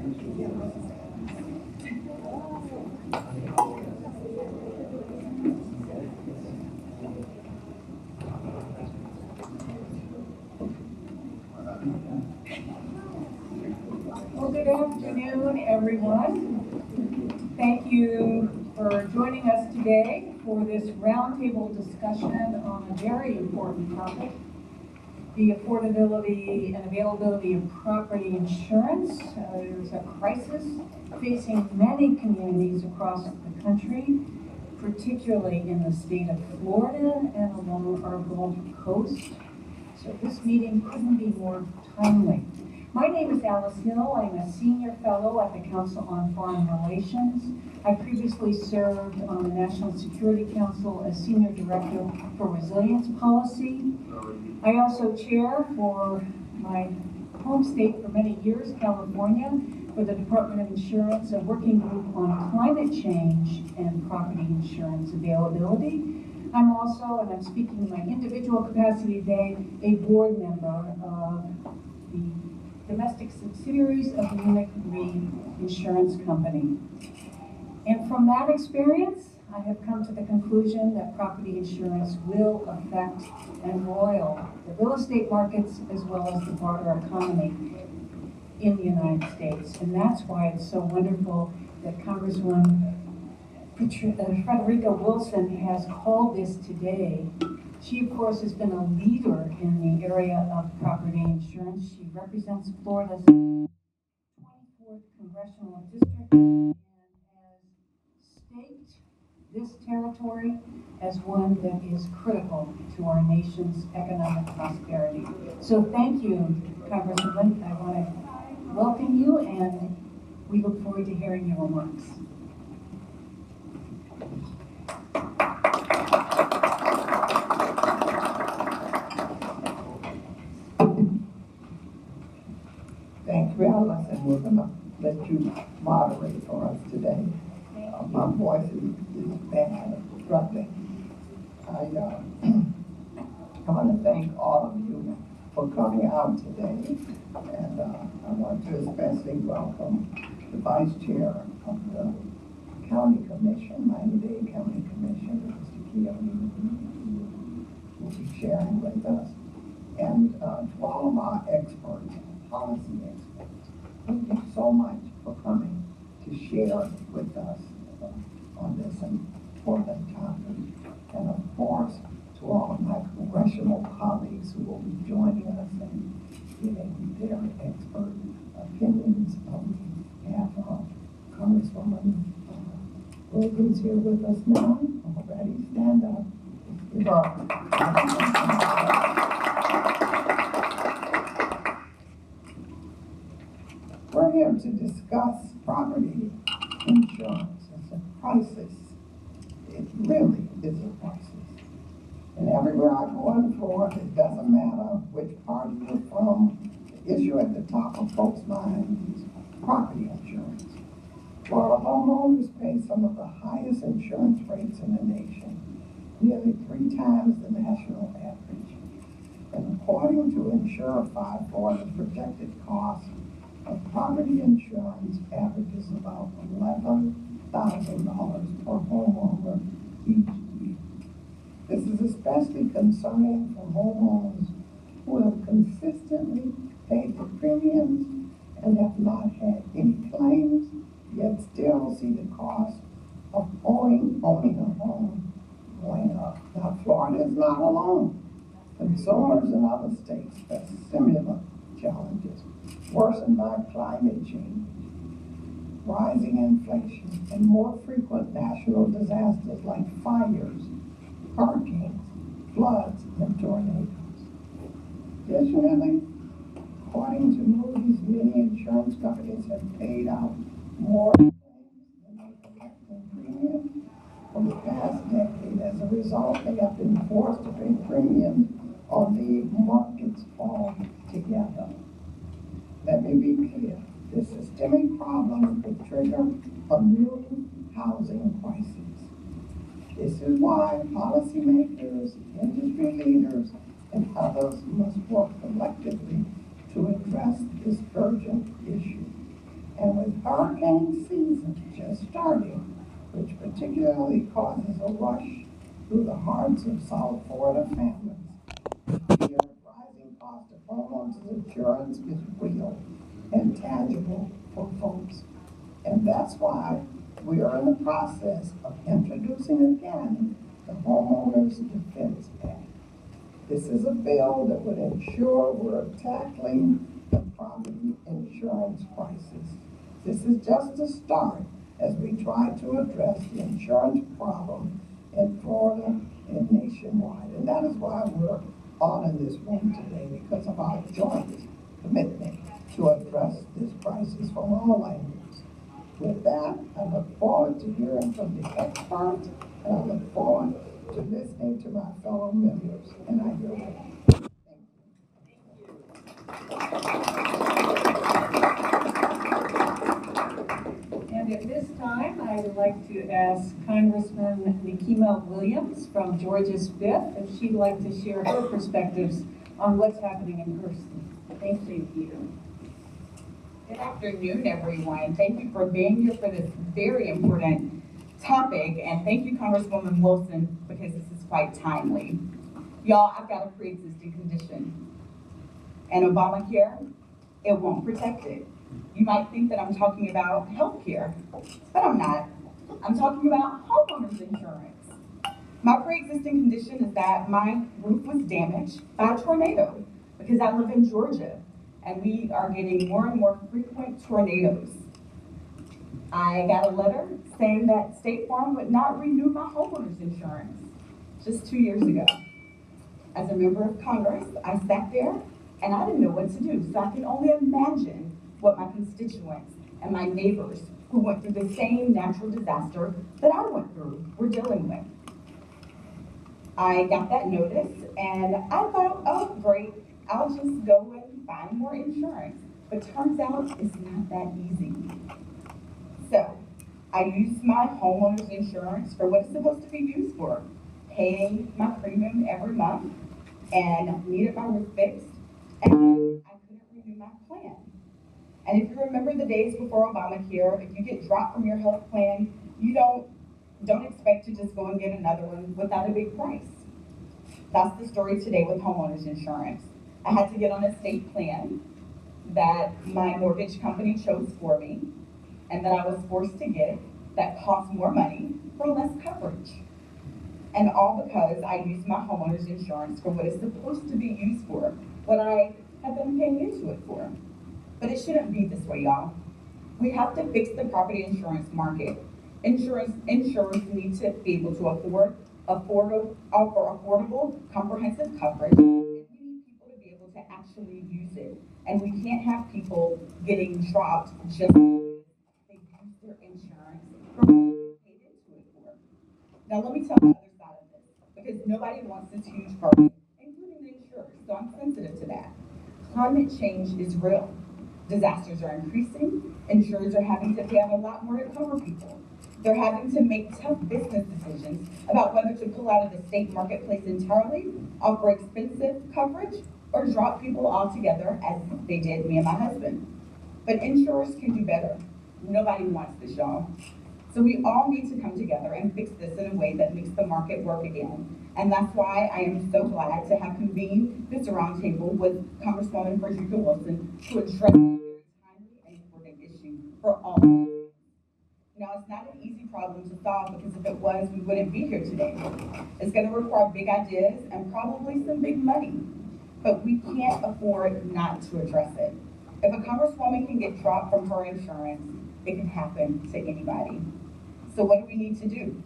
Well, good afternoon, everyone. Thank you for joining us today for this roundtable discussion on a very important topic, the affordability and availability of property insurance. There's a crisis facing many communities across the country, particularly in the state of Florida and along our Gulf Coast. So this meeting couldn't be more timely. My name is Alice Hill. I'm a senior fellow at the Council on Foreign Relations. I previously served on the National Security Council as Senior Director for Resilience Policy. I also chair for my home state for many years, California, for the Department of Insurance, a working group on climate change and property insurance availability. I'm also, and I'm speaking in my individual capacity today, a board member of the domestic subsidiaries of Munich Re Insurance Company. And from that experience, I have come to the conclusion that property insurance will affect and roil the real estate markets as well as the broader economy in the United States. And that's why it's so wonderful that Congresswoman Frederica Wilson has called this today. She, of course, has been a leader in the area of property insurance. She represents Florida's 24th Congressional District and has staked this territory as one that is critical to our nation's economic prosperity. So thank you, Congresswoman. I want to welcome you, and we look forward to hearing your remarks. Thank you, Alice, and we're going to let you moderate for us today. My voice is bad, struggling. I want to thank all of you for coming out today, and I want to especially welcome the Vice Chair of the County Commission, Miami-Dade County Commission, Mr. Keone, who will be sharing with us, and to all of our experts, policy experts. Thank you so much for coming to share with us on this important topic. And of course, to all of my congressional colleagues who will be joining us and giving their expert opinions on behalf of Congresswoman Wilkins here with us now. Already stand up. Give her. We're here to discuss property insurance. It's a crisis. It really is a crisis. And everywhere I go in Florida, it doesn't matter which party you're from, the issue at the top of folks' minds is property insurance. Florida homeowners pay some of the highest insurance rates in the nation, nearly 3 times the national average. And according to Insure-Fi, Florida's projected cost of property insurance averages about $11,000 per homeowner each year. This is especially concerning for homeowners who have consistently paid the premiums and have not had any claims, yet still see the cost of owning a home going up. Now, Florida is not alone. Consumers in other states face similar challenges, worsened by climate change, rising inflation, and more frequent natural disasters like fires, hurricanes, floods, and tornadoes. Additionally, according to Moody's, many insurance companies have paid out more claims than they collect in premiums for the past decade. As a result, they have been forced to pay premiums on the markets altogether. Let me be clear. This systemic problem could trigger a new housing crisis. This is why policymakers, industry leaders, and others must work collectively to address this urgent issue. And with hurricane season just starting, which particularly causes a rush through the hearts of South Florida families, the rising cost of homeowners insurance is real and tangible for folks. And that's why we are in the process of introducing again the Homeowners Defense Act. This is a bill that would ensure we're tackling the property insurance crisis. This is just a start as we try to address the insurance problem in Florida and nationwide. And that is why we're all in this room today, because of our joint commitment to address this crisis from all angles. With that, I look forward to hearing from the experts, and I look forward to listening to my fellow members. And I yield back. And at this time, I would like to ask Congressman Nikema Williams from Georgia's 5th if she'd like to share her perspectives on what's happening in her state. Thank you. Good afternoon, everyone. Thank you for being here for this very important topic, and thank you, Congresswoman Wilson, because this is quite timely. Y'all, I've got a pre-existing condition, and Obamacare, it won't protect it. You might think that I'm talking about health care, but I'm not. I'm talking about homeowners insurance. My pre-existing condition is that my roof was damaged by a tornado because I live in Georgia, and we are getting more and more frequent tornadoes. I got a letter saying that State Farm would not renew my homeowners insurance just 2 years ago. As a member of Congress, I sat there and I didn't know what to do. So I can only imagine what my constituents and my neighbors who went through the same natural disaster that I went through were dealing with. I got that notice and I thought, oh great, I'll just go and find more insurance. But turns out it's not that easy. So I used my homeowner's insurance for what it's supposed to be used for, paying my premium every month, and needed my roof fixed, and I couldn't renew my plan. And if you remember the days before Obamacare, if you get dropped from your health plan, you don't expect to just go and get another one without a big price. That's the story today with homeowners insurance. I had to get on a state plan that my mortgage company chose for me, and that I was forced to get, that cost more money for less coverage. And all because I used my homeowner's insurance for what it's supposed to be used for, what I have been paying into it for. But it shouldn't be this way, y'all. We have to fix the property insurance market. Insurers need to be able to offer affordable, comprehensive coverage, and we need people to be able to actually use it. And we can't have people getting dropped just because they use their insurance for what they paid into it for. Now let me tell the other side of this, because nobody wants this huge burden, including the insurers, so I'm sensitive to that. Climate change is real. Disasters are increasing. Insurers are having to pay out a lot more to cover people. They're having to make tough business decisions about whether to pull out of the state marketplace entirely, offer expensive coverage, or drop people altogether, as they did me and my husband. But insurers can do better. Nobody wants this, y'all. So we all need to come together and fix this in a way that makes the market work again. And that's why I am so glad to have convened this roundtable with Congresswoman Frederica Wilson to address this very timely and important issue for all of us. Now, it's not an easy problem to solve, because if it was, we wouldn't be here today. It's going to require big ideas and probably some big money, but we can't afford not to address it. If a congresswoman can get dropped from her insurance, it can happen to anybody. So what do we need to do?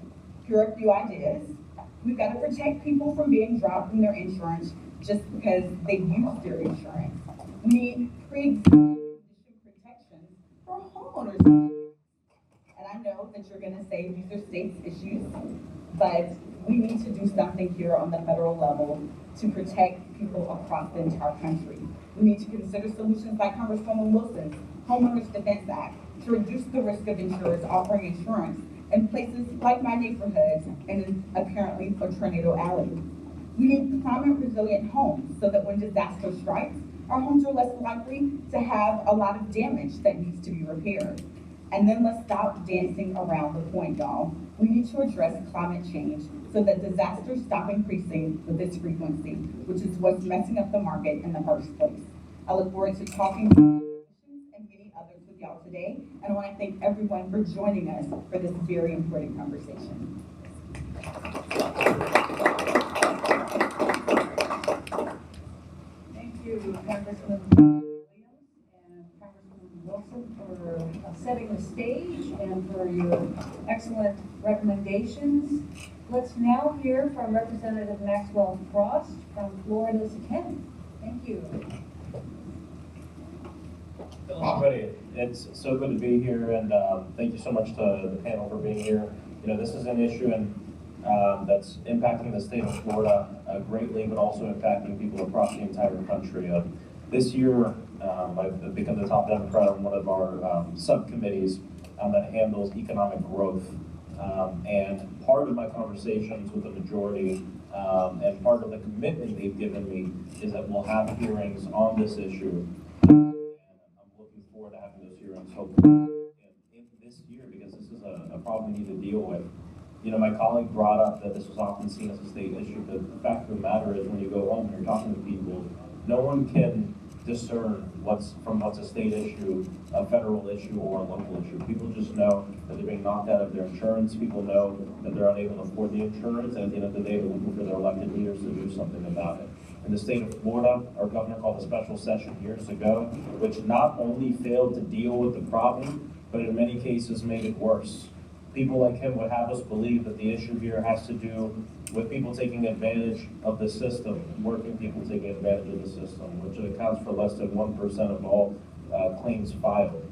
Here are a few ideas. We've got to protect people from being dropped from their insurance just because they used their insurance. We need pre-existing protections for homeowners. And I know that you're going to say these are states' issues, but we need to do something here on the federal level to protect people across the entire country. We need to consider solutions like Congresswoman Wilson's Homeowners Defense Act to reduce the risk of insurers offering insurance in places like my neighborhood and apparently a tornado alley. We need climate resilient homes so that when disaster strikes, our homes are less likely to have a lot of damage that needs to be repaired. And then let's stop dancing around the point, y'all. We need to address climate change so that disasters stop increasing with this frequency, which is what's messing up the market in the first place. I look forward to talking to and many others with y'all today, and I want to thank everyone for joining us for this very important conversation. Thank you, Congressman Williams and Congressman Wilson, for setting the stage and for your excellent recommendations. Let's now hear from Representative Maxwell Frost from Florida's 10. Thank you. Hello, everybody. It's so good to be here, and thank you so much to the panel for being here. You know, this is an issue that's impacting the state of Florida greatly, but also impacting people across the entire country. This year, I've become the top Democrat on one of our subcommittees that handles economic growth. And part of my conversations with the majority and part of the commitment they've given me is that we'll have hearings on this issue. To having those hearings hopefully in this year, because this is a problem we need to deal with. You know, my colleague brought up that this was often seen as a state issue, but the fact of the matter is when you go home and you're talking to people, no one can discern what's a state issue, a federal issue, or a local issue. People just know that they're being knocked out of their insurance. People know that they're unable to afford the insurance, and at the end of the day, they're looking for their elected leaders to do something about it. In the state of Florida, our governor called a special session years ago, which not only failed to deal with the problem, but in many cases made it worse. People like him would have us believe that the issue here has to do with people taking advantage of the system, working people taking advantage of the system, which accounts for less than 1% of all claims filed.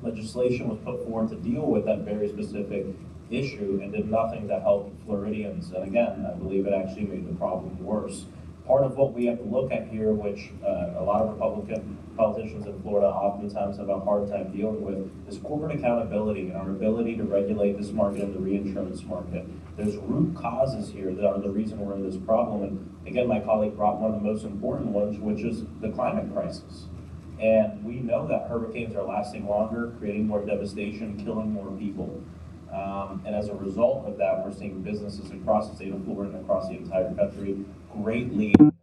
Legislation was put forward to deal with that very specific issue and did nothing to help Floridians. And again, I believe it actually made the problem worse. Part of what we have to look at here, which a lot of Republican politicians in Florida oftentimes have a hard time dealing with, is corporate accountability and our ability to regulate this market and the reinsurance market. There's root causes here that are the reason we're in this problem. And again, my colleague brought one of the most important ones, which is the climate crisis. And we know that hurricanes are lasting longer, creating more devastation, killing more people. And as a result of that, we're seeing businesses across the state of Florida and across the entire country greatly impacted.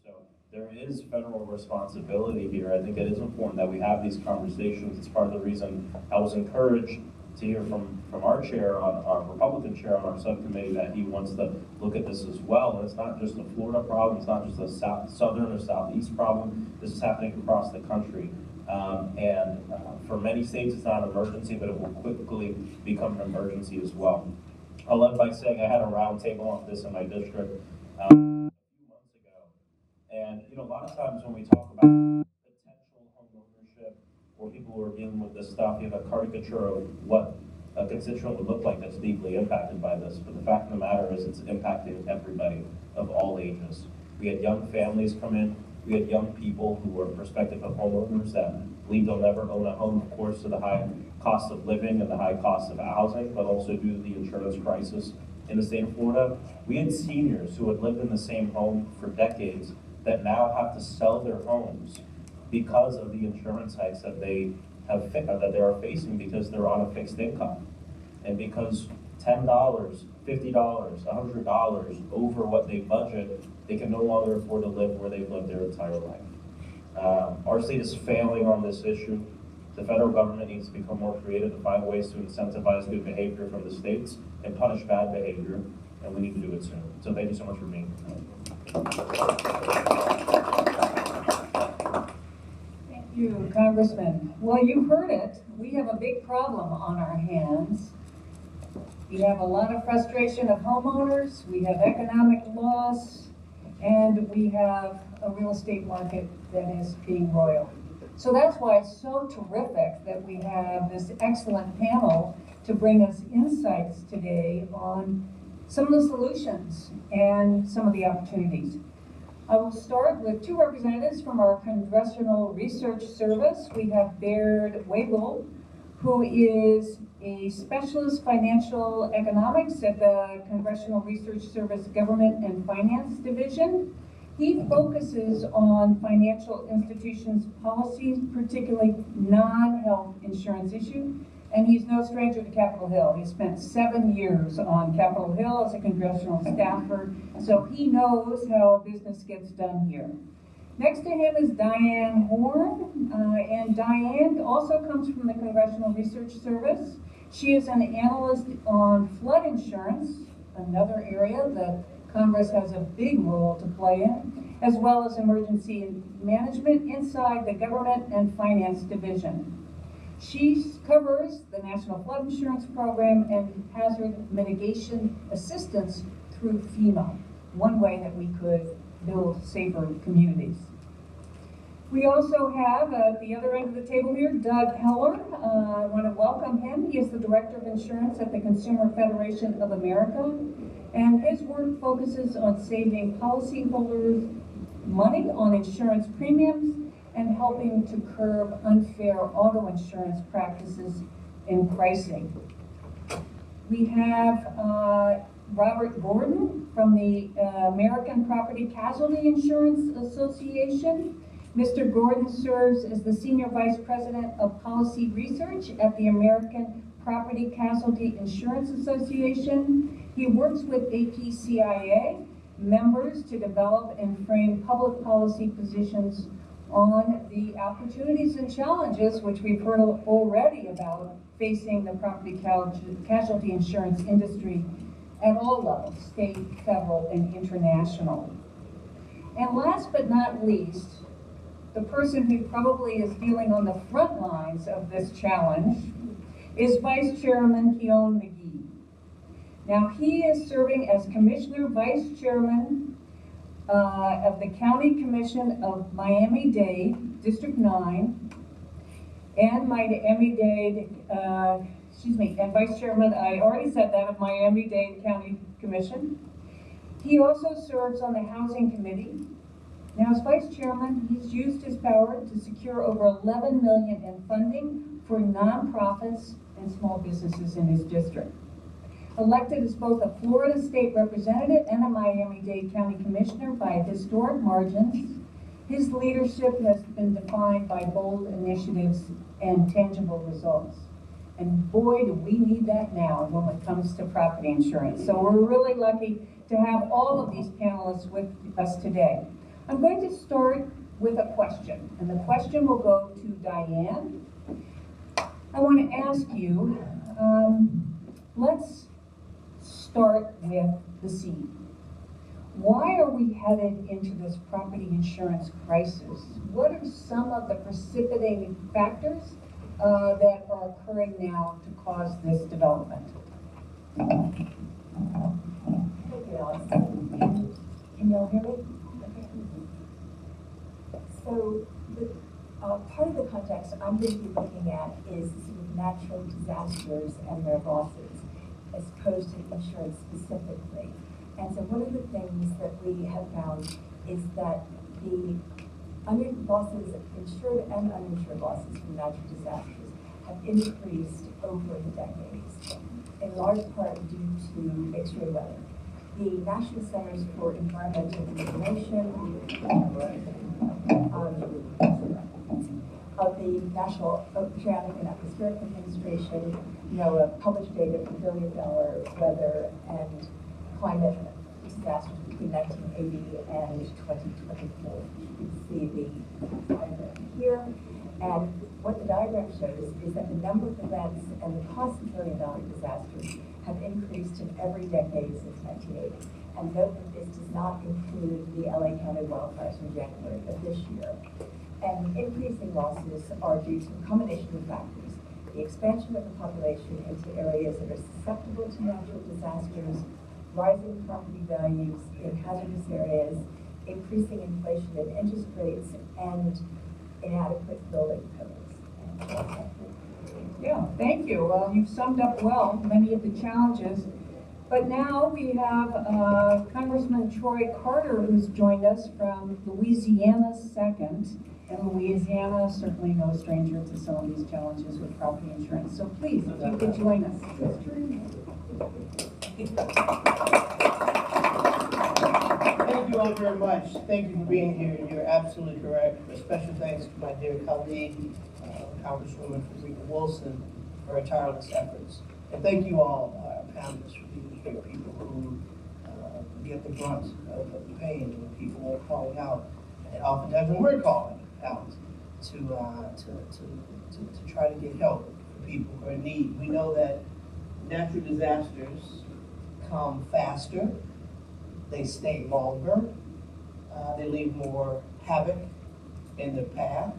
So there is federal responsibility here. I think it is important that we have these conversations. It's part of the reason I was encouraged to hear from our chair, our Republican chair on our subcommittee, that he wants to look at this as well. And it's not just a Florida problem. It's not just a southern or southeast problem. This is happening across the country. For many states, it's not an emergency, but it will quickly become an emergency as well. I'll end by saying I had a roundtable on this in my district a few months ago. And, you know, a lot of times when we talk about potential home ownership or people who are dealing with this stuff, you have a caricature of what a constituent would look like that's deeply impacted by this. But the fact of the matter is it's impacting everybody of all ages. We had young families come in. We had young people who were prospective homeowners that believe they'll never own a home, of course, to the high cost of living and the high cost of housing, but also due to the insurance crisis in the state of Florida. We had seniors who had lived in the same home for decades that now have to sell their homes because of the insurance hikes that they are facing because they're on a fixed income. And because $10, $50, $100 over what they budget, they can no longer afford to live where they've lived their entire life. Our state is failing on this issue. The federal government needs to become more creative to find ways to incentivize good behavior from the states and punish bad behavior, and we need to do it soon. So thank you so much for being here. Thank you, Congressman. Well, you heard it. We have a big problem on our hands. We have a lot of frustration of homeowners, we have economic loss, and we have a real estate market that is being roiled. So that's why it's so terrific that we have this excellent panel to bring us insights today on some of the solutions and some of the opportunities. I will start with two representatives from our Congressional Research Service. We have Baird Wayble, who is a specialist financial economics at the Congressional Research Service Government and Finance Division. He focuses on financial institutions' policies, particularly non-health insurance issues, and he's no stranger to Capitol Hill. He spent 7 years on Capitol Hill as a congressional staffer, so he knows how business gets done here. Next to him is Diane Horn, and Diane also comes from the Congressional Research Service. She is an analyst on flood insurance, another area that Congress has a big role to play in, as well as emergency management inside the Government and Finance Division. She covers the National Flood Insurance Program and hazard mitigation assistance through FEMA, one way that we could build safer communities. We also have at the other end of the table here, Doug Heller. I want to welcome him. He is the Director of Insurance at the Consumer Federation of America, and his work focuses on saving policyholders money on insurance premiums and helping to curb unfair auto insurance practices in pricing. We have Robert Gordon from the American Property Casualty Insurance Association. Mr. Gordon serves as the Senior Vice President of Policy Research at the American Property Casualty Insurance Association. He works with APCIA members to develop and frame public policy positions on the opportunities and challenges, which we've heard already about, facing the property casualty insurance industry at all levels, state, federal, and international. And last but not least, the person who probably is feeling on the front lines of this challenge is Vice Chairman Keone McGee. Now, he is serving as Commissioner Vice Chairman of the County Commission of Miami-Dade, District 9, and Miami-Dade, and Vice Chairman, I already said that, of Miami-Dade County Commission. He also serves on the Housing Committee. Now, as Vice Chairman, he's used his power to secure over $11 million in funding for nonprofits and small businesses in his district. Elected as both a Florida State Representative and a Miami-Dade County Commissioner by historic margins, his leadership has been defined by bold initiatives and tangible results. And boy, do we need that now when it comes to property insurance. So we're really lucky to have all of these panelists with us today. I'm going to start with a question, and the question will go to Diane. I want to ask you, let's start with the seed. Why are we headed into this property insurance crisis? What are some of the precipitating factors that are occurring now to cause this development? Thank you, Alice. Can you all hear me? So, part of the context I'm going to be looking at is sort of natural disasters and their losses, as opposed to insurance specifically. And so one of the things that we have found is that the losses, insured and uninsured losses from natural disasters, have increased over the decades, in large part due to extreme weather. The National Centers for Environmental Information of the National Oceanic and Atmospheric Administration, NOAA, published data for billion-dollar weather and climate disasters between 1980 and 2024. You can see the diagram here. And what the diagram shows is that the number of events and the cost of billion-dollar disasters have increased in every decade since 1980. And note that this does not include the LA County wildfires from January of this year. And increasing losses are due to a combination of factors: the expansion of the population into areas that are susceptible to natural disasters, rising property values in hazardous areas, increasing inflation and interest rates, and inadequate building codes. Yeah, thank you. Well, you've summed up well many of the challenges. But now we have Congressman Troy Carter, who's joined us from Louisiana 2nd. And Louisiana is certainly no stranger to some of these challenges with property insurance. So please, if you could join us. Thank Thank you all very much. Thank you for being here. You're absolutely correct. A special thanks to my dear colleague, Congresswoman Frederica Wilson, for her tireless efforts. And thank you all, our panelists, for being here, people who get the brunt of the pain when people are calling out, and oftentimes when we're calling out to try to get help for people who are in need. We know that natural disasters come faster, they stay longer, they leave more havoc in their path.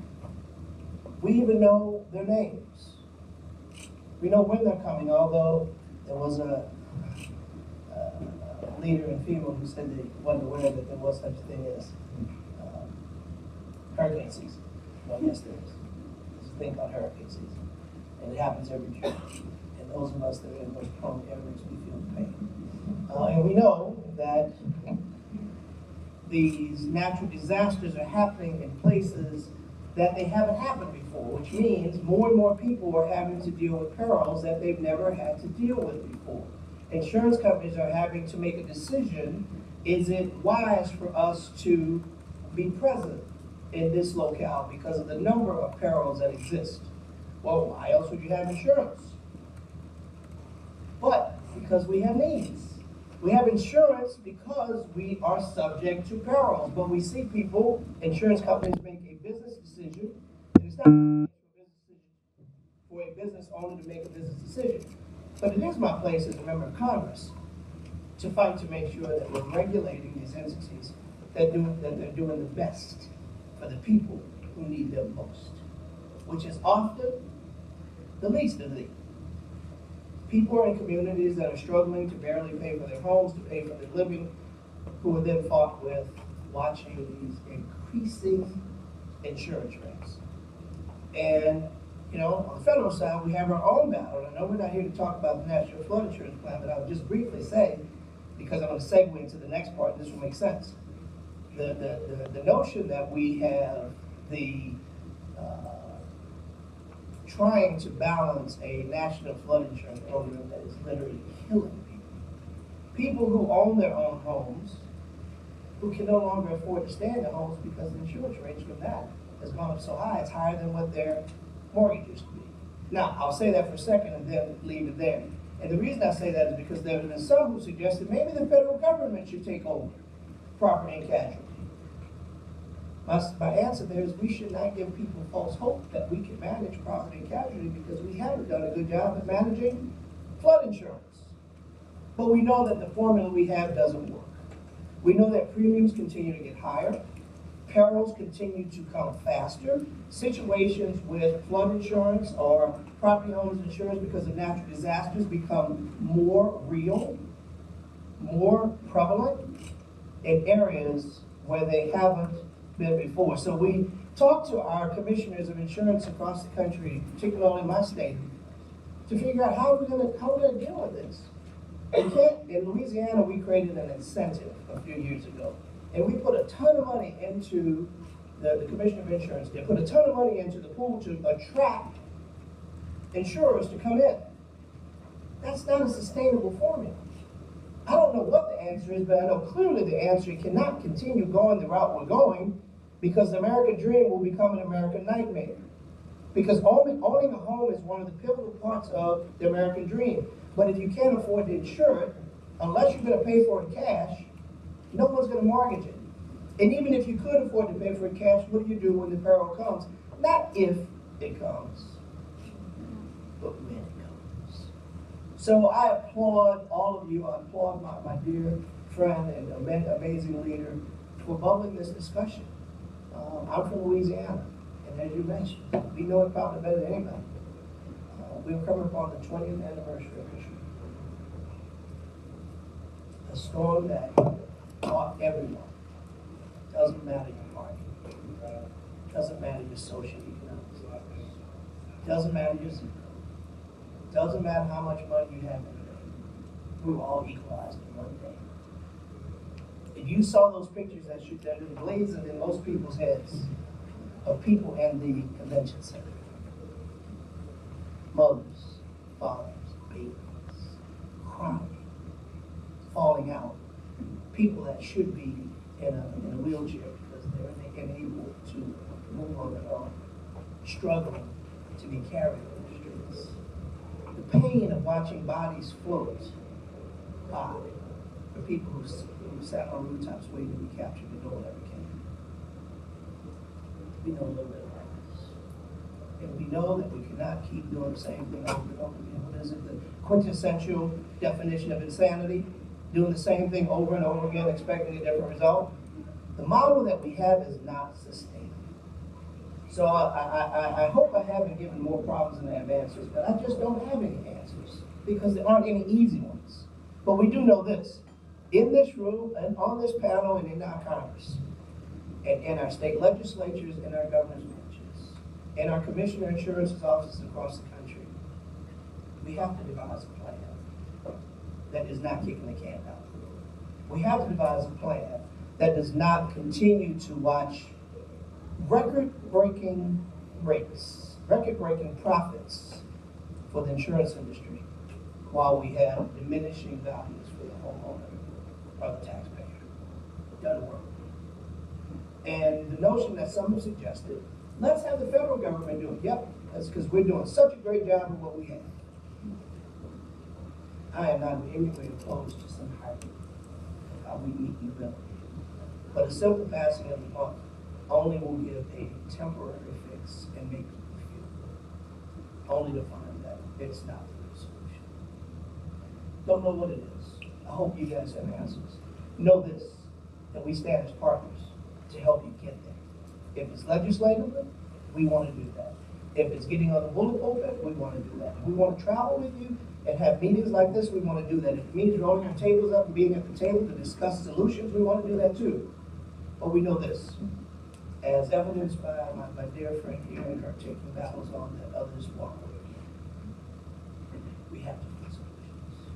We even know their names. We know when they're coming, although there was a leader in FEMA who said they wasn't aware that there was such a thing as hurricane season. Well, yes, there is. There's a thing called hurricane season, and it happens every June. And those of us that are in those prone areas, we feel the pain. And we know that these natural disasters are happening in places that they haven't happened before, which means more and more people are having to deal with perils that they've never had to deal with before. Insurance companies are having to make a decision: is it wise for us to be present in this locale because of the number of perils that exist? Well, why else would you have insurance? But because we have needs. We have insurance because we are subject to perils. But we see people, insurance companies, make a business decision, and it's not for a business owner to make a business decision. But it is my place as a member of Congress to fight to make sure that we're regulating these entities that they're doing the best for the people who need them most, which is often the least of these. People are in communities that are struggling to barely pay for their homes, to pay for their living, who are then fought with watching these increasing insurance rates. And, you know, on the federal side, we have our own battle. And I know we're not here to talk about the National Flood Insurance Plan, but I would just briefly say, because I'm going to segue into the next part, this will make sense. The notion that we have the trying to balance a national flood insurance program that is literally killing people. People who own their own homes, who can no longer afford to stay in their homes because the insurance rates from that has gone up so high, it's higher than what their mortgage used to be. Now, I'll say that for a second and then leave it there. And the reason I say that is because there have been some who suggested maybe the federal government should take over property and casualty. My answer there is we should not give people false hope that we can manage property and casualty, because we haven't done a good job at managing flood insurance. But we know that the formula we have doesn't work. We know that premiums continue to get higher, perils continue to come faster, situations with flood insurance or property owners insurance because of natural disasters become more real, more prevalent in areas where they haven't been before. So we talked to our commissioners of insurance across the country, particularly in my state, to figure out how we're going to deal with this. In Louisiana, we created an incentive a few years ago, and we put a ton of money into the Commission of Insurance. They put a ton of money into the pool to attract insurers to come in. That's not a sustainable formula. I don't know what the answer is, but I know clearly the answer cannot continue going the route we're going, because the American dream will become an American nightmare. Because owning a home is one of the pivotal parts of the American dream. But if you can't afford to insure it, unless you're going to pay for it cash, no one's going to mortgage it. And even if you could afford to pay for it cash, what do you do when the peril comes? Not if it comes, but when it comes. So I applaud all of you. I applaud my dear friend and amazing leader for bubbling this discussion. I'm from Louisiana, and as you mentioned, we know it probably better than anybody. We're coming upon the 20th anniversary of Katrina. A storm that taught everyone. Doesn't matter your party. Doesn't matter your socioeconomic status. Doesn't matter your zip code. Doesn't matter how much money you have in the bank. We were all equalized in one day. If you saw those pictures that are blazoned in most people's heads of people in the convention center, mothers, fathers, babies, crying, falling out, people that should be in a wheelchair because they're unable to move on their own, struggling to be carried on the streets. The pain of watching bodies float by for people who sat on rooftops waiting to be captured and no one ever came. We know a little bit about this. And we know that we cannot keep doing the same thing over and over again. What is it? The quintessential definition of insanity? Doing the same thing over and over again, expecting a different result. The model that we have is not sustainable. So I hope I haven't given more problems than I have answers, but I just don't have any answers because there aren't any easy ones. But we do know this. In this room and on this panel and in our Congress, and in our state legislatures and our governor's benches, and our commissioner insurance offices across the country, we have to devise a plan that is not kicking the can down the road. We have to devise a plan that does not continue to watch record-breaking rates, record-breaking profits for the insurance industry while we have diminishing values for the homeowner or the taxpayer. It doesn't work. And the notion that some have suggested, let's have the federal government do it. Yep, that's because we're doing such a great job of what we have. I am not in any way opposed to some hybrid of how we meet the ability. But a simple passing of the buck only will give a temporary fix and make people feel, only to find that it's not the real solution. Don't know what it is. I hope you guys have answers. Know this, that we stand as partners to help you get there. If it's legislatively, we want to do that. If it's getting on the bullet pulpit, we want to do that. If we want to travel with you and have meetings like this, we want to do that. If it means rolling our tables up and being at the table to discuss solutions, we want to do that too. But we know this, as evidenced by my dear friend here and her taking battles on that others walk away from. We have to find solutions.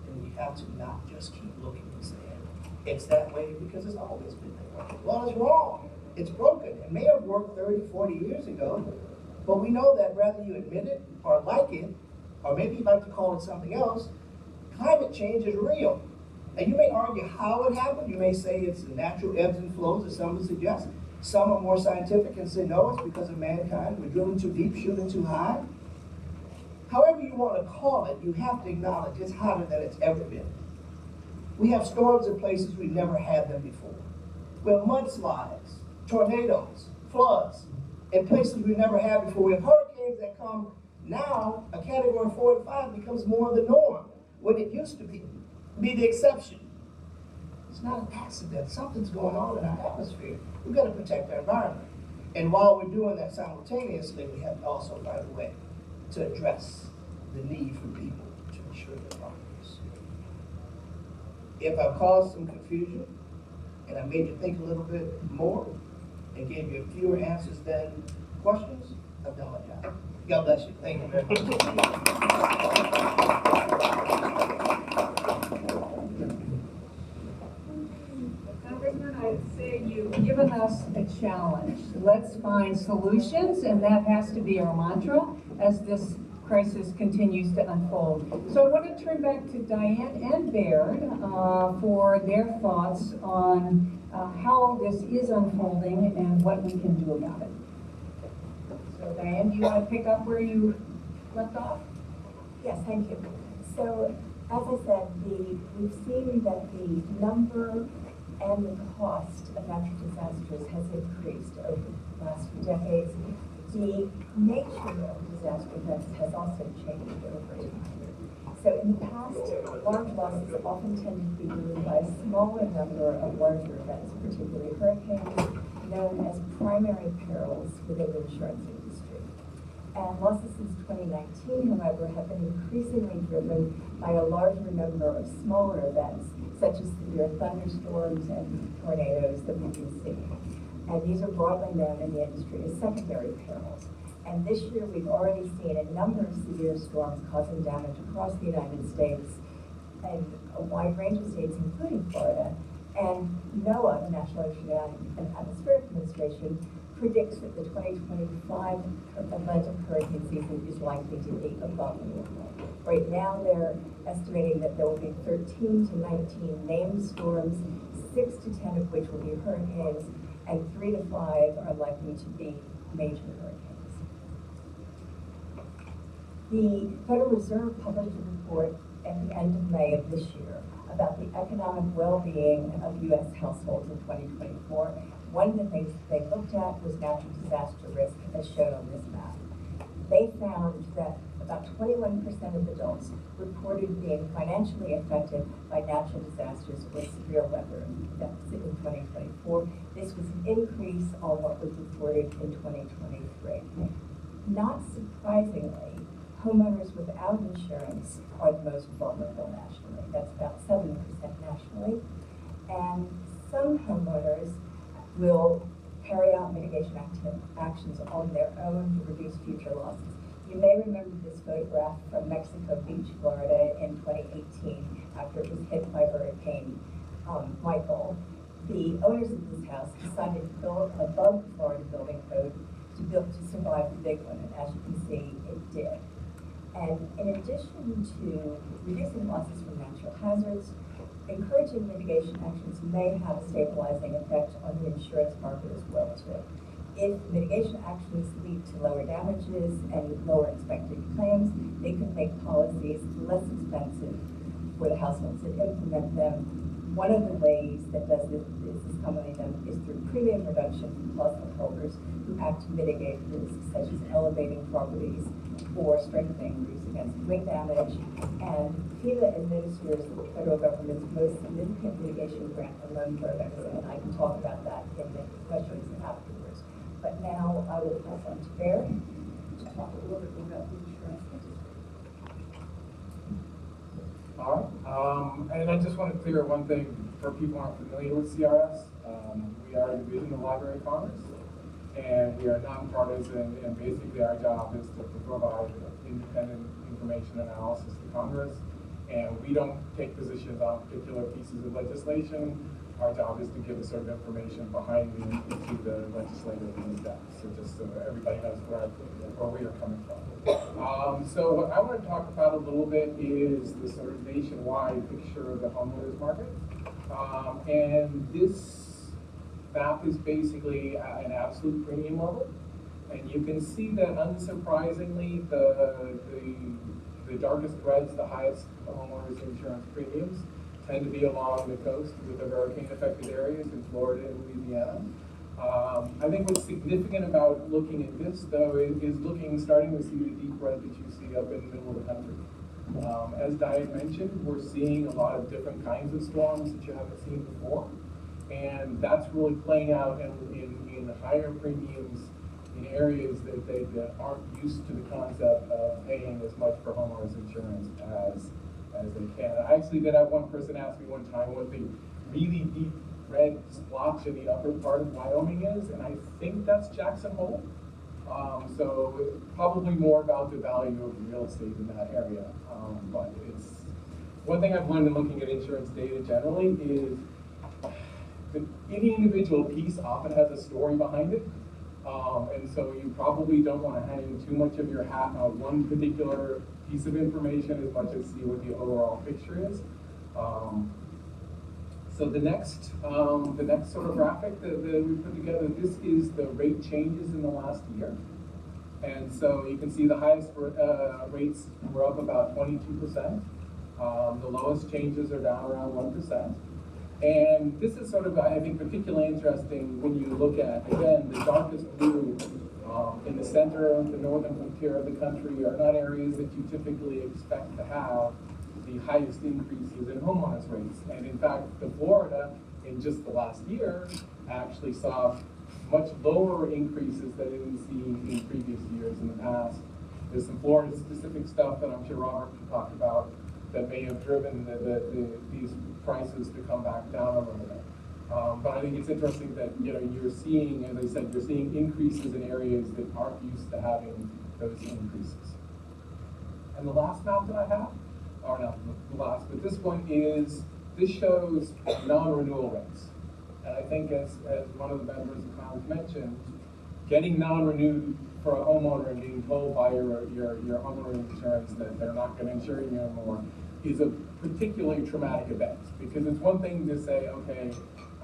And we have to not just keep looking and saying, it's that way because it's always been that way. Well, it's wrong. It's broken. It may have worked 30, 40 years ago, but we know that whether you admit it or like it, or maybe you'd like to call it something else, climate change is real. And you may argue how it happened. You may say it's the natural ebbs and flows, as some would suggest. Some are more scientific and say, no, it's because of mankind. We're drilling too deep, shooting too high. However you want to call it, you have to acknowledge it's hotter than it's ever been. We have storms in places we've never had them before. We have mudslides, tornadoes, floods, in places we've never had before. We have hurricanes that come now, a category 4 and 5 becomes more of the norm, when it used to be the exception. It's not an accident. Something's going on in our atmosphere. We've got to protect our environment. And while we're doing that simultaneously, we have to also find a way to address the need for people to insure their properties. If I've caused some confusion and I made you think a little bit more and gave you fewer answers than questions, I've done my job. God bless you. Thank you very much. Congressman, I'd say you've given us a challenge. Let's find solutions, and that has to be our mantra as this crisis continues to unfold. So I want to turn back to Diane and Baird for their thoughts on how this is unfolding and what we can do about it. So Diane, do you want to pick up where you left off? Yes, thank you. So, as I said, we've seen that the number and the cost of natural disasters has increased over the last few decades. The nature of disaster events has also changed over time. So in the past, large losses often tended to be driven by a smaller number of larger events, particularly hurricanes, known as primary perils within the insurance industry. And losses since 2019, however, have been increasingly driven by a larger number of smaller events, such as severe thunderstorms and tornadoes that we've been seeing. And these are broadly known in the industry as secondary perils. And this year, we've already seen a number of severe storms causing damage across the United States and a wide range of states, including Florida. And NOAA, the National Oceanic and Atmospheric Administration, predicts that the 2025 Atlantic hurricane season is likely to be above normal. Right now, they're estimating that there will be 13 to 19 named storms, 6 to 10 of which will be hurricanes, and 3 to 5 are likely to be major hurricanes. The Federal Reserve published a report at the end of May of this year about the economic well-being of U.S. households in 2024. One of the things they looked at was natural disaster risk, as shown on this map. They found that about 21% of adults reported being financially affected by natural disasters or severe weather events in 2024. This was an increase on what was reported in 2023. Not surprisingly, homeowners without insurance are the most vulnerable nationally. That's about 7% nationally. And some homeowners will carry out mitigation actions on their own to reduce future losses. You may remember this photograph from Mexico Beach, Florida in 2018 after it was hit by Hurricane Michael. The owners of this house decided to build above the Florida building code to survive the big one, and as you can see, it did. And in addition to reducing losses from natural hazards, encouraging mitigation actions may have a stabilizing effect on the insurance market as well too. If mitigation actions lead to lower damages and lower expected claims, they could make policies less expensive for the households that implement them. One of the ways that this is commonly done is through premium reduction from policyholders who act to mitigate risks, such as elevating properties or strengthening roofs against wind damage. And FEMA administers the federal government's most significant mitigation grant and loan programs, and I can talk about that in the questions afterwards. But now I will pass on to Barry to talk a little bit about the insurance industry. All right, and I just want to clear one thing for people who aren't familiar with CRS. We are a division of the Library of Congress, and we are nonpartisan, and basically our job is to provide independent information analysis to Congress, and we don't take positions on particular pieces of legislation. Our job is to give the sort of information behind into the legislative steps, so just so everybody knows where we are coming from. So what I want to talk about a little bit is the sort of nationwide picture of the homeowners market. And this map is basically at an absolute premium level. And you can see that unsurprisingly, the darkest reds, the highest homeowners insurance premiums, tend to be along the coast with the hurricane-affected areas in Florida and Louisiana. I think what's significant about looking at this, though, is starting to see the deep red that you see up in the middle of the country. As Diane mentioned, we're seeing a lot of different kinds of storms that you haven't seen before. And that's really playing out in higher premiums in areas that aren't used to the concept of paying as much for homeowners insurance as they can. I actually did have one person ask me one time what the really deep red splotch in the upper part of Wyoming is, and I think that's Jackson Hole. So probably more about the value of real estate in that area. But it's one thing I've learned in looking at insurance data generally is that any individual piece often has a story behind it. And so you probably don't want to hang too much of your hat on one particular piece of information as much as see what the overall picture is. So the next sort of graphic that we put together, this is the rate changes in the last year. And so you can see the highest rates were up about 22%. The lowest changes are down around 1%. And this is sort of, I think, particularly interesting when you look at, again, the darkest blue in the center of the northern frontier of the country are not areas that you typically expect to have the highest increases in homeowners rates. And in fact, Florida, in just the last year, actually saw much lower increases than it had seen in previous years in the past. There's some Florida-specific stuff that I'm sure Robert can talk about that may have driven these prices to come back down a little bit. But I think it's interesting that you're seeing, as I said, you're seeing increases in areas that aren't used to having those increases. And the last map that I have, or not the last, but this shows non-renewal rates. And I think as one of the members of Congress mentioned, getting non-renewed for a homeowner and being told by your homeowner insurance that they're not going to insure you anymore, is a particularly traumatic event. Because it's one thing to say, okay,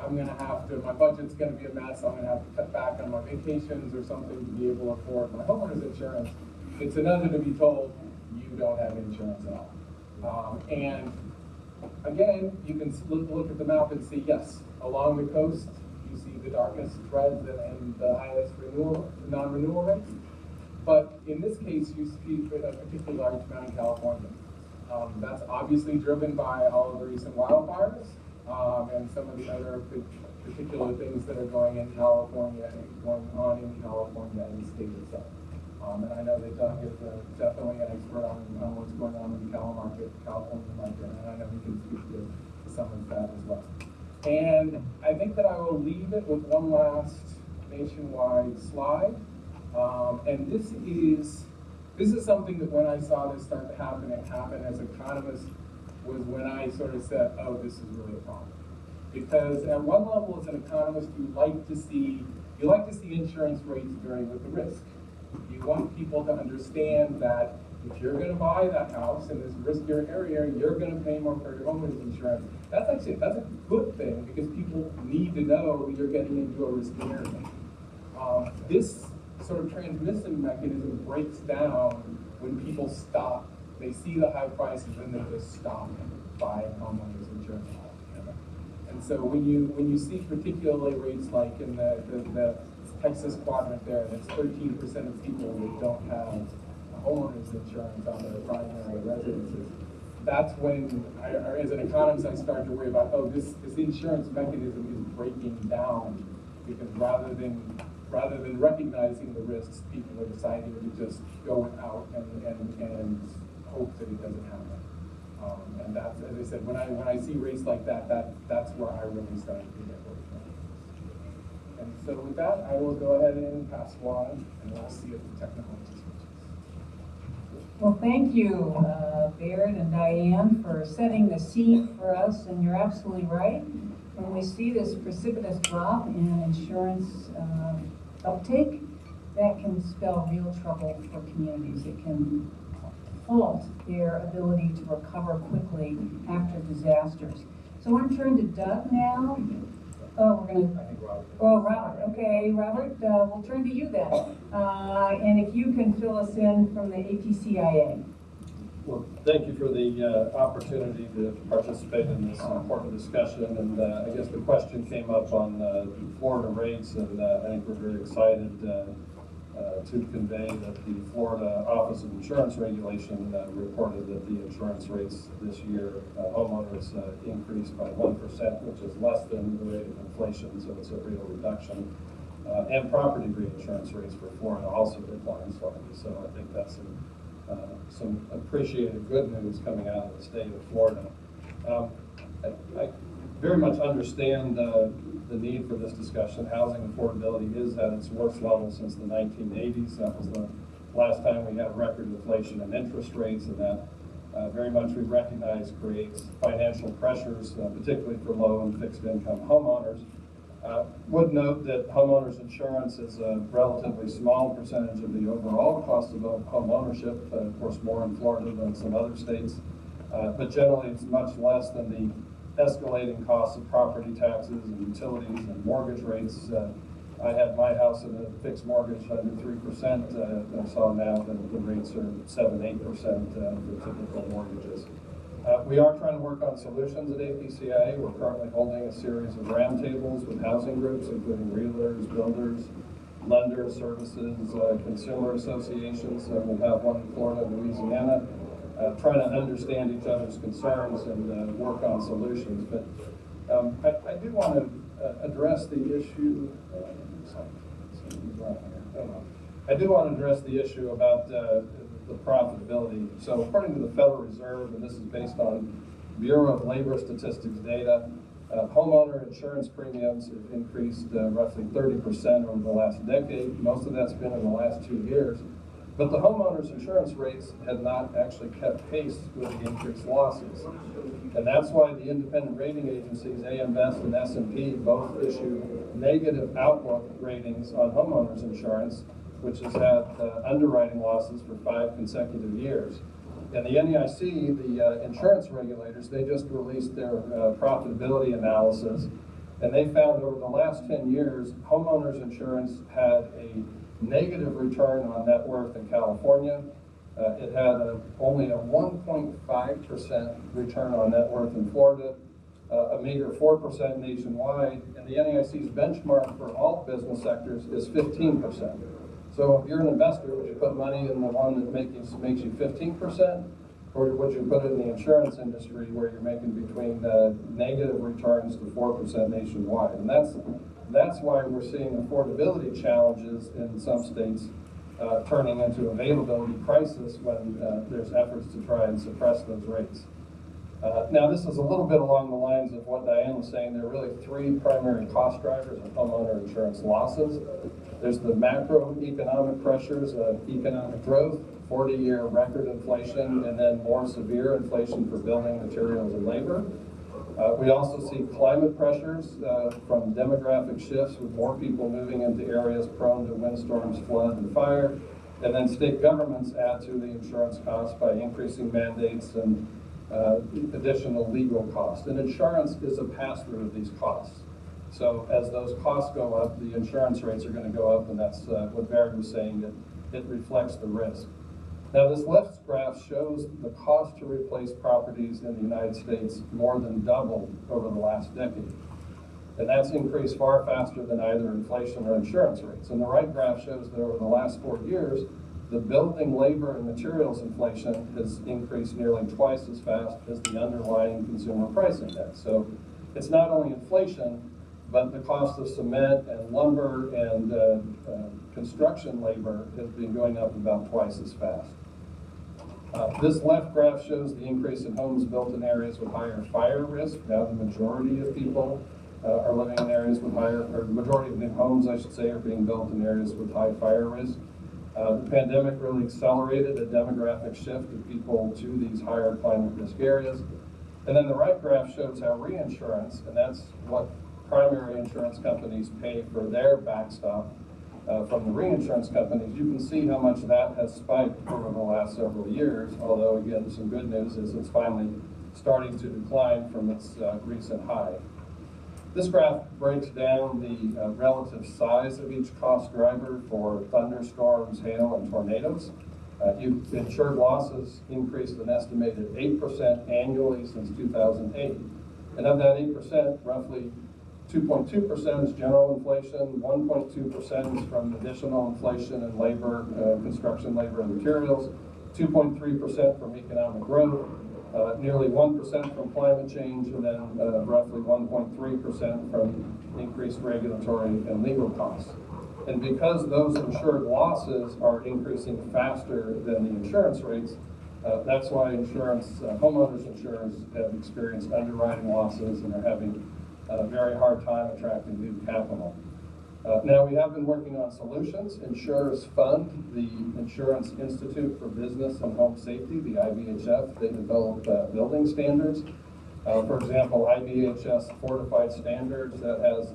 my budget's gonna be a mess, I'm gonna have to cut back on my vacations or something to be able to afford my homeowner's insurance. It's another to be told, you don't have insurance at all. And again, you can look at the map and see, yes, along the coast, you see the darkest threads and the highest non-renewal rates. But in this case, you see a particularly large amount in California. That's obviously driven by all of the recent wildfires and some of the other particular things that are going on in California and the state itself. And I know that Doug is definitely an expert on what's going on in the California market, and I know he can speak to some of that as well. And I think that I will leave it with one last nationwide slide. And this is something that when I saw this start to happen, it happened as an economist, was when I sort of said, oh, this is really a problem. Because at one level, as an economist, you like to see insurance rates vary with the risk. You want people to understand that if you're going to buy that house in this riskier area, you're going to pay more for your homeowner's insurance. That's a good thing because people need to know you're getting into a risky area. This sort of transmission mechanism breaks down when people stop. They see the high prices and they just stop buying homeowners insurance altogether. And so when you see particularly rates like in the Texas quadrant there, that's 13% of people that don't have homeowners insurance on their primary residences. That's when, as an economist, I started to worry about, oh, this insurance mechanism is breaking down because rather than recognizing the risks, people are deciding to just go out and hope that it doesn't happen. And that's, as I said, when I see rates like that, that's where I really started to get worried. And so with that, I will go ahead and pass on, and we'll see if the technology switches. Well, thank you, Baird and Diane, for setting the scene for us, and you're absolutely right. When we see this precipitous drop in insurance uptake, that can spell real trouble for communities. It can halt their ability to recover quickly after disasters. So I want to turn to Doug now. Oh, we're going to, oh, Robert. Okay, Robert, we'll turn to you then. And if you can fill us in from the APCIA. Well, thank you for the opportunity to participate in this important discussion. And I guess the question came up on Florida rates, and I think we're very excited to convey that the Florida Office of Insurance Regulation reported that the insurance rates this year, homeowners increased by 1%, which is less than the rate of inflation, so it's a real reduction. And property reinsurance rates for Florida also declined slightly, so I think that's some appreciated good news coming out of the state of Florida. I very much understand the need for this discussion. Housing affordability is at its worst level since the 1980s. That was the last time we had record inflation and interest rates, and that very much we recognize creates financial pressures, particularly for low and fixed income homeowners. Would note that homeowners insurance is a relatively small percentage of the overall cost of home ownership, of course more in Florida than some other states, but generally it's much less than the escalating costs of property taxes and utilities and mortgage rates. I had my house in a fixed mortgage under 3%. I saw now that the rates are 7-8% for typical mortgages. We are trying to work on solutions at APCIA. We're currently holding a series of roundtables with housing groups, including realtors, builders, lenders, services, consumer associations. We have one in Florida and Louisiana, trying to understand each other's concerns and work on solutions. But I do want to address the issue. I do want to address the issue about the profitability. So according to the Federal Reserve, and this is based on Bureau of Labor Statistics data, homeowner insurance premiums have increased roughly 30% over the last decade. Most of that's been in the last 2 years. But the homeowners insurance rates have not actually kept pace with the increased losses. And that's why the independent rating agencies, AM Best and S&P, both issue negative outlook ratings on homeowners insurance, which has had underwriting losses for 5 consecutive years. And the NEIC, the insurance regulators, they just released their profitability analysis, and they found over the last 10 years, homeowners insurance had a negative return on net worth in California. It had only a 1.5% return on net worth in Florida, a meager 4% nationwide, and the NEIC's benchmark for all business sectors is 15%. So if you're an investor, would you put money in the one that makes you 15%? Or would you put it in the insurance industry where you're making between negative returns to 4% nationwide? And that's why we're seeing affordability challenges in some states turning into availability crisis when there's efforts to try and suppress those rates. Now, this is a little bit along the lines of what Diane was saying. There are really three primary cost drivers of homeowner insurance losses. There's the macroeconomic pressures of economic growth, 40-year record inflation, and then more severe inflation for building materials and labor. We also see climate pressures from demographic shifts with more people moving into areas prone to windstorms, flood, and fire. And then state governments add to the insurance costs by increasing mandates and additional legal costs. And insurance is a pass-through of these costs. So as those costs go up, the insurance rates are going to go up, and that's what Barry was saying, that it reflects the risk. Now, this left graph shows the cost to replace properties in the United States more than doubled over the last decade. And that's increased far faster than either inflation or insurance rates. And the right graph shows that over the last 4 years, the building labor and materials inflation has increased nearly twice as fast as the underlying consumer price index. So it's not only inflation, but the cost of cement and lumber and construction labor has been going up about twice as fast. This left graph shows the increase in homes built in areas with higher fire risk. Now the majority of people are living in areas with higher, or the majority of new homes, I should say, are being built in areas with high fire risk. The pandemic really accelerated a demographic shift of people to these higher climate risk areas. And then the right graph shows how reinsurance, and that's what primary insurance companies pay for their backstop from the reinsurance companies. You can see how much that has spiked over the last several years, although again, some good news is it's finally starting to decline from its recent high. This graph breaks down the relative size of each cost driver for thunderstorms, hail, and tornadoes. Insured losses increased an estimated 8% annually since 2008. And of that 8%, roughly 2.2% is general inflation, 1.2% is from additional inflation in labor, construction labor and materials, 2.3% from economic growth, nearly 1% from climate change, and then roughly 1.3% from increased regulatory and legal costs. And because those insured losses are increasing faster than the insurance rates, that's why homeowners insurers have experienced underwriting losses and are having a very hard time attracting new capital. Now, we have been working on solutions. Insurers fund the Insurance Institute for Business and Home Safety, the IBHF. They develop building standards. For example, IBHS Fortified Standards that has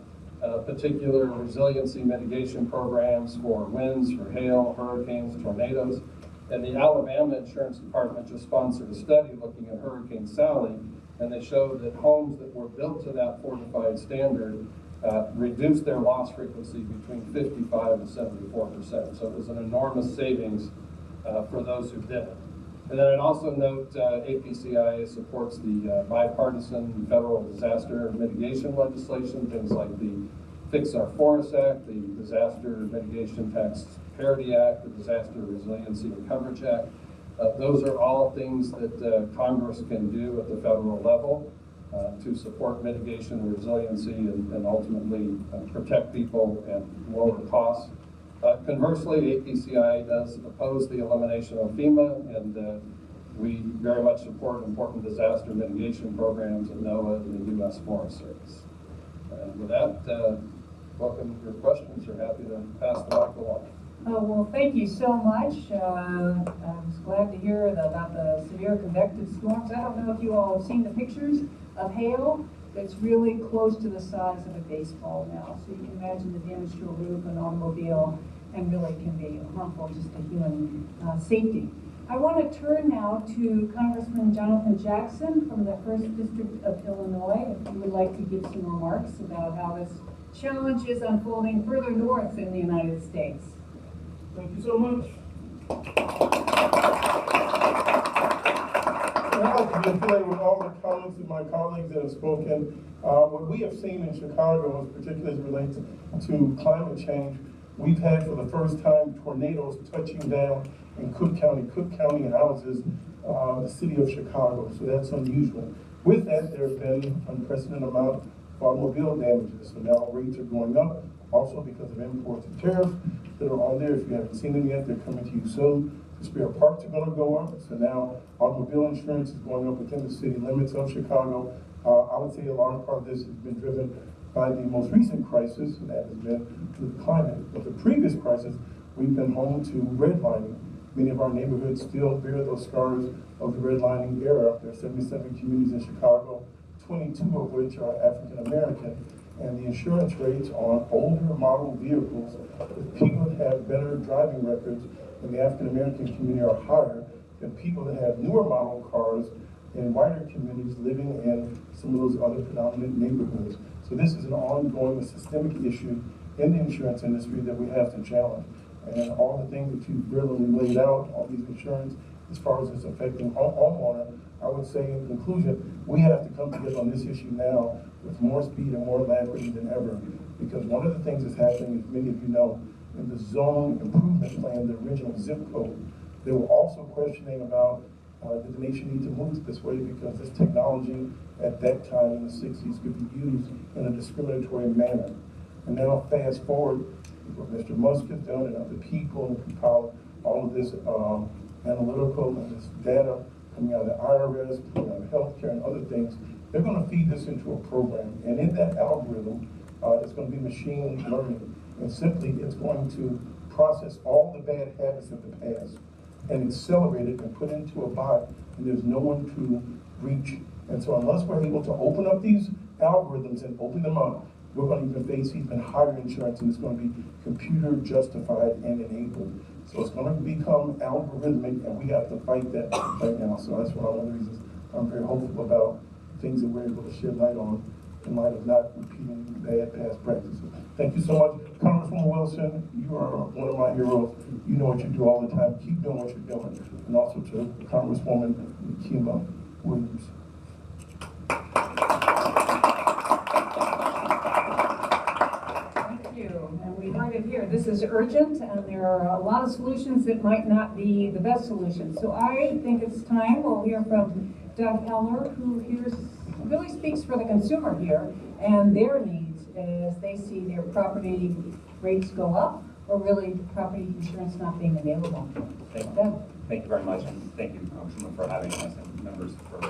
particular resiliency mitigation programs for winds, for hail, hurricanes, tornadoes. And the Alabama Insurance Department just sponsored a study looking at Hurricane Sally, and they showed that homes that were built to that fortified standard reduced their loss frequency between 55 and 74%. So it was an enormous savings for those who did it. And then I'd also note APCIA supports the bipartisan federal disaster mitigation legislation, things like the Fix Our Forests Act, the Disaster Mitigation Tax Parity Act, the Disaster Resiliency and Coverage Act. Those are all things that Congress can do at the federal level to support mitigation and resiliency and ultimately protect people and lower costs. Conversely, APCIA does oppose the elimination of FEMA, and we very much support important disaster mitigation programs at NOAA and the U.S. Forest Service. And with that, welcome your questions. We're happy to pass the mic along. Oh, well, thank you so much. I was glad to hear about the severe convective storms. I don't know if you all have seen the pictures of hail. It's really close to the size of a baseball now. So you can imagine the damage to a roof, an automobile, and really can be harmful just to human safety. I want to turn now to Congressman Jonathan Jackson from the 1st District of Illinois. If you would like to give some remarks about how this challenge is unfolding further north in the United States. Thank you so much. I'd like to just play with all the comments of my colleagues that have spoken. What we have seen in Chicago, particularly as it relates to climate change, we've had for the first time tornadoes touching down in Cook County. Cook County houses the city of Chicago, so that's unusual. With that, there have been unprecedented amount of automobile damages, so now rates are going up, also because of imports and tariffs that are on there. If you haven't seen them yet, they're coming to you soon. The spare parts are going to go up, so now automobile insurance is going up within the city limits of Chicago. I would say a large part of this has been driven by the most recent crisis, and that has been the climate. But the previous crisis, we've been home to redlining. Many of our neighborhoods still bear those scars of the redlining era. There are 77 communities in Chicago, 22 of which are African American. And the insurance rates on older model vehicles, with people that have better driving records in the African American community, are higher than people that have newer model cars in whiter communities living in some of those other predominant neighborhoods. So this is an ongoing systemic issue in the insurance industry that we have to challenge. And all the things that you've brilliantly laid out, all these insurance, as far as it's affecting homeowner, I would say in conclusion, we have to come together on this issue now with more speed and more alacrity than ever. Because one of the things that's happening, as many of you know, in the zone improvement plan, the original zip code, they were also questioning about did the nation need to move this way because this technology at that time in the 60s could be used in a discriminatory manner. And now fast forward, what Mr. Musk has done and other people and compiled all of this analytical and this data coming out of the IRS, coming out of healthcare and other things, they're going to feed this into a program. And in that algorithm, it's going to be machine learning. And simply, it's going to process all the bad habits of the past and accelerate it and put it into a bot, and there's no one to reach. And so unless we're able to open up these algorithms and open them up, we're going to even face even higher insurance, and it's going to be computer justified and enabled. So it's going to become algorithmic, and we have to fight that right now. So that's one of the reasons I'm very hopeful about things that we're able to shed light on in light of not repeating bad past practices. Thank you so much. Congresswoman Wilson, you are one of my heroes. You know what you do all the time. Keep doing what you're doing. And also to Congresswoman Nikema Williams. Thank you. And we heard it here. This is urgent, and there are a lot of solutions that might not be the best solutions. So I think it's time we'll hear from Doug Eller, who really speaks for the consumer here and their needs as they see their property rates go up or really property insurance not being available. Thank you very much, and thank you, Congresswoman, for having us and members for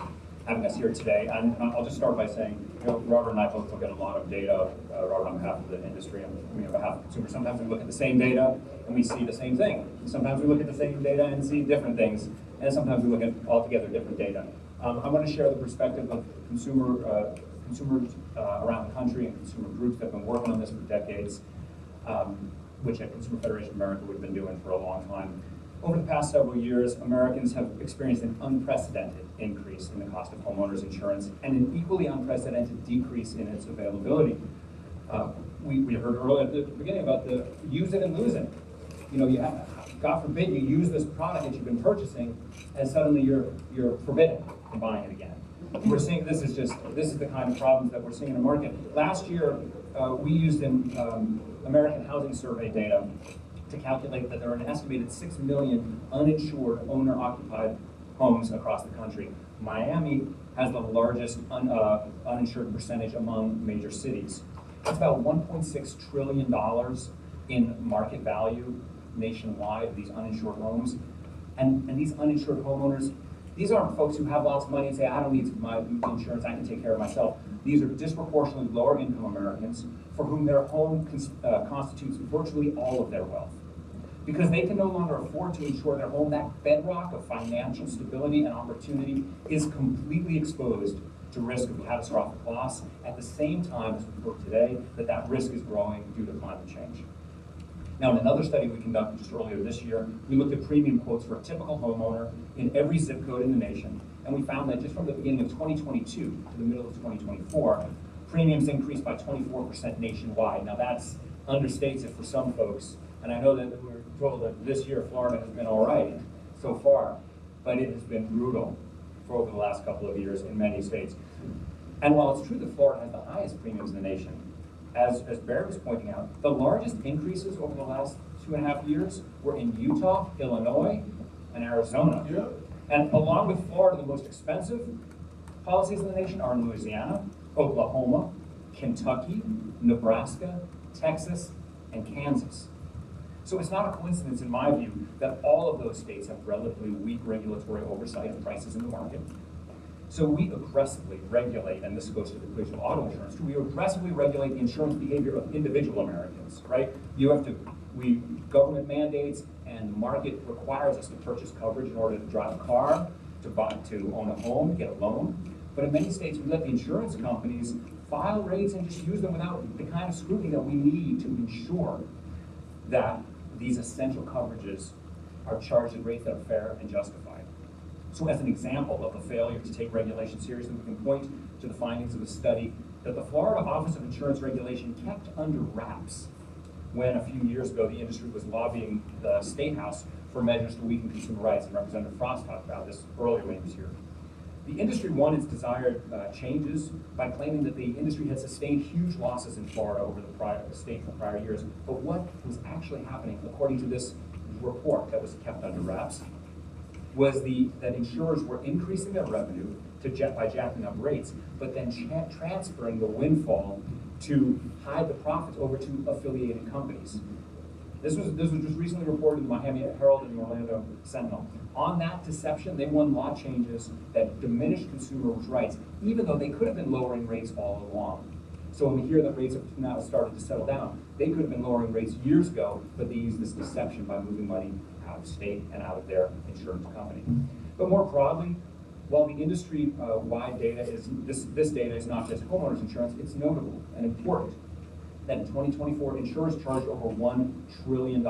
having us here today. And I'll just start by saying, Robert and I both look at a lot of data, Robert on behalf of the industry and me on behalf of consumers. Sometimes we look at the same data and we see the same thing. Sometimes we look at the same data and see different things, and sometimes we look at altogether different data. I want to share the perspective of consumers around the country and consumer groups that have been working on this for decades, which at Consumer Federation of America we've been doing for a long time. Over the past several years, Americans have experienced an unprecedented increase in the cost of homeowners insurance and an equally unprecedented decrease in its availability. We heard earlier at the beginning about the use it and lose it. God forbid you use this product that you've been purchasing and suddenly you're forbidden from buying it again. We're seeing this is the kind of problems that we're seeing in the market. Last year, we used American Housing Survey data to calculate that there are an estimated 6 million uninsured owner-occupied homes across the country. Miami has the largest uninsured percentage among major cities. It's about $1.6 trillion in market value nationwide of these uninsured homes. And these uninsured homeowners, these aren't folks who have lots of money and say, I don't need my insurance, I can take care of myself. These are disproportionately lower income Americans for whom their home constitutes virtually all of their wealth. Because they can no longer afford to insure their home, that bedrock of financial stability and opportunity is completely exposed to risk of catastrophic loss at the same time as we look today that risk is growing due to climate change. Now, in another study we conducted just earlier this year, we looked at premium quotes for a typical homeowner in every zip code in the nation, and we found that just from the beginning of 2022 to the middle of 2024, premiums increased by 24% nationwide. Now, that's understates it for some folks, and I know that we were told that this year Florida has been all right so far, but it has been brutal for over the last couple of years in many states. And while it's true that Florida has the highest premiums in the nation, as Barry was pointing out, the largest increases over the last 2.5 years were in Utah, Illinois, and Arizona. Yeah. And along with Florida, the most expensive policies in the nation are in Louisiana, Oklahoma, Kentucky, Nebraska, Texas, and Kansas. So it's not a coincidence, in my view, that all of those states have relatively weak regulatory oversight of prices in the market. So we aggressively regulate, and this goes to the equation of auto insurance, we aggressively regulate the insurance behavior of individual Americans, right? Government mandates and the market requires us to purchase coverage in order to drive a car, to own a home, get a loan. But in many states, we let the insurance companies file rates and just use them without the kind of scrutiny that we need to ensure that these essential coverages are charged at rates that are fair and justified. So as an example of the failure to take regulation seriously, we can point to the findings of a study that the Florida Office of Insurance Regulation kept under wraps when a few years ago the industry was lobbying the State House for measures to weaken consumer rights, and Representative Frost talked about this earlier when he was here. The industry won its desired changes by claiming that the industry had sustained huge losses in Florida over the state for prior years. But what was actually happening, according to this report that was kept under wraps, was that insurers were increasing their revenue by jacking up rates, but then transferring the windfall to hide the profits over to affiliated companies. This was just recently reported in the Miami Herald and the Orlando Sentinel. On that deception, they won law changes that diminished consumers' rights, even though they could have been lowering rates all along. So when we hear that rates have now started to settle down, they could have been lowering rates years ago, but they used this deception by moving money out of state and out of their insurance company. But more broadly, while the industry-wide data is, this data is not just homeowners insurance, it's notable and important that in 2024, insurers charged over $1 trillion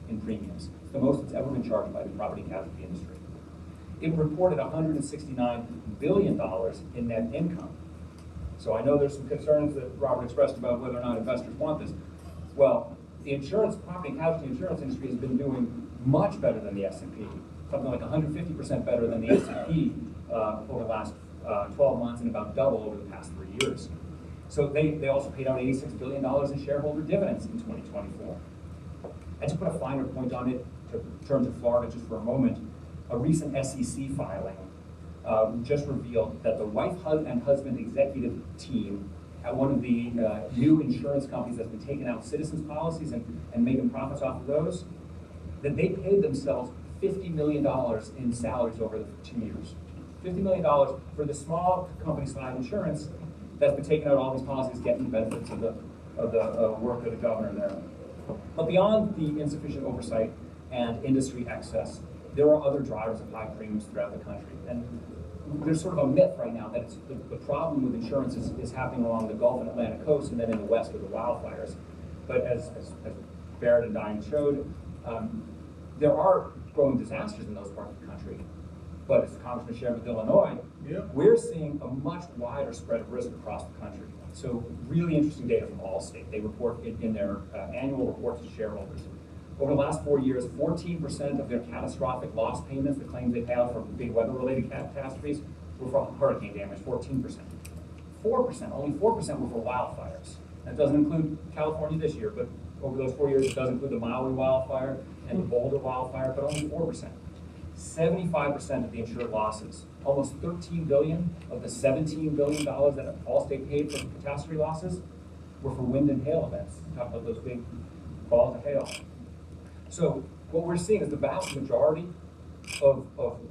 in premiums. It's the most that's ever been charged by the property casualty industry. It reported $169 billion in net income. So I know there's some concerns that Robert expressed about whether or not investors want this. Well, the property and casualty insurance industry has been doing much better than the S&P, something like 150% better than the S&P over the last 12 months and about double over the past 3 years. So they also paid out $86 billion in shareholder dividends in 2024. And to put a finer point on it, to turn to Florida just for a moment, a recent SEC filing just revealed that the wife and husband executive team at one of the new insurance companies that's been taking out citizens policies and making profits off of those, that they paid themselves $50 million in salaries over the 2 years. $50 million for the small company Slide Insurance that's been taking out all these policies, getting the benefits of the work of the governor there. But beyond the insufficient oversight and industry excess, there are other drivers of high premiums throughout the country. And there's sort of a myth right now that the problem with insurance is happening along the Gulf and Atlantic coast and then in the west with the wildfires. But as Barrett and Diane showed, there are growing disasters in those parts of the country. But as the Congressman shared with Illinois, we're seeing a much wider spread of risk across the country. So really interesting data from Allstate. They report in their annual reports to shareholders. Over the last 4 years, 14% of their catastrophic loss payments, the claims they pay out for big weather-related catastrophes, were for hurricane damage, 14%. 4%, only 4% were for wildfires. That doesn't include California this year, but over those 4 years, it does include the Maui wildfire and the Boulder wildfire, but only 4%. 75% of the insured losses, almost $13 billion of the $17 billion that Allstate paid for catastrophe losses, were for wind and hail events. Talk about those big balls of hail. So what we're seeing is the vast majority of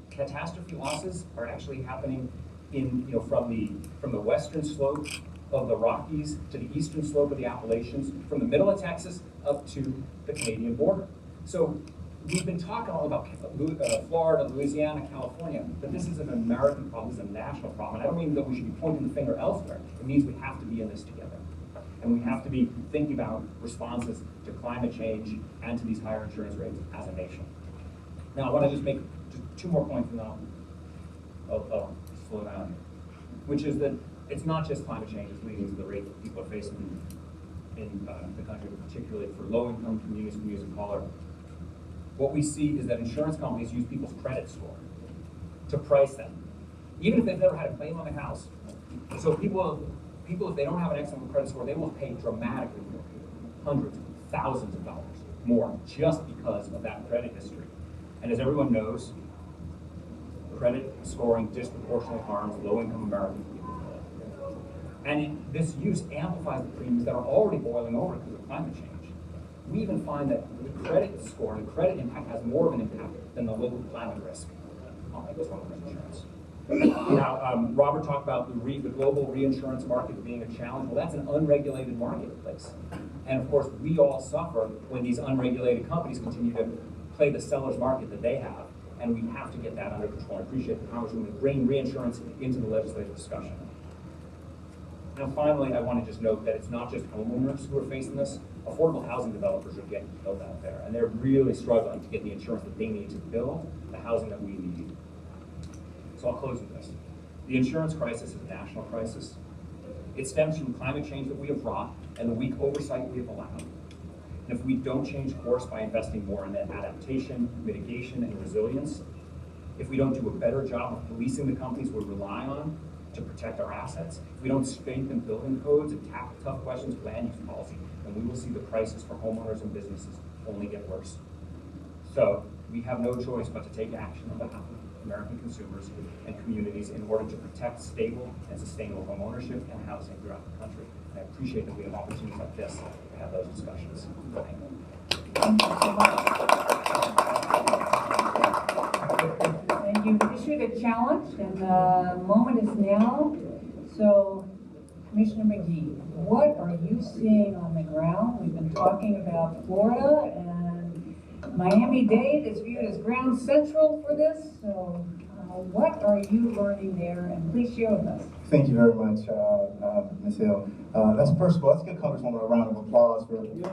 catastrophe losses are actually happening from the western slope of the Rockies to the eastern slope of the Appalachians, from the middle of Texas up to the Canadian border. So we've been talking all about Florida, Louisiana, California, but this is an American problem, this is a national problem. And I don't mean that we should be pointing the finger elsewhere. It means we have to be in this together. And we have to be thinking about responses to climate change and to these higher insurance rates as a nation. Now, I want to just make just 2 more points and then I'll slow down here, which is that it's not just climate change that's leading to the rate that people are facing in the country, particularly for low-income communities of color. What we see is that insurance companies use people's credit score to price them, even if they've never had a claim on the house. So people, if they don't have an excellent credit score, they will pay dramatically more, hundreds, thousands of dollars more, just because of that credit history. And as everyone knows, credit scoring disproportionately harms low-income American people. And this use amplifies the premiums that are already boiling over because of climate change. We even find that the credit score and the credit impact has more of an impact than the local climate risk on people's homeowners insurance. Now, Robert talked about the global reinsurance market being a challenge. Well, that's an unregulated marketplace. And of course, we all suffer when these unregulated companies continue to play the seller's market that they have. And we have to get that under control. I appreciate the Congresswoman bringing reinsurance into the legislative discussion. Now, finally, I want to just note that it's not just homeowners who are facing this. Affordable housing developers are getting killed out there, and they're really struggling to get the insurance that they need to build the housing that we need. So I'll close with this. The insurance crisis is a national crisis. It stems from climate change that we have wrought and the weak oversight we have allowed. And if we don't change course by investing more in that adaptation, mitigation, and resilience, if we don't do a better job of policing the companies we rely on to protect our assets, if we don't strengthen building codes and tackle tough questions of land use policy, then we will see the crisis for homeowners and businesses only get worse. So we have no choice but to take action on behalf of American consumers and communities in order to protect stable and sustainable homeownership and housing throughout the country. And I appreciate that we have opportunities like this to have those discussions. Thank you. Thank you so much. And you've issued a challenge, and the moment is now. So, Commissioner McGee, what are you seeing on the ground? We've been talking about Florida, and Miami-Dade is viewed as ground central for this. So, what are you learning there? And please share with us. Thank you very much, Ms. Hill. First of all, let's give Congresswoman a round of applause for bringing the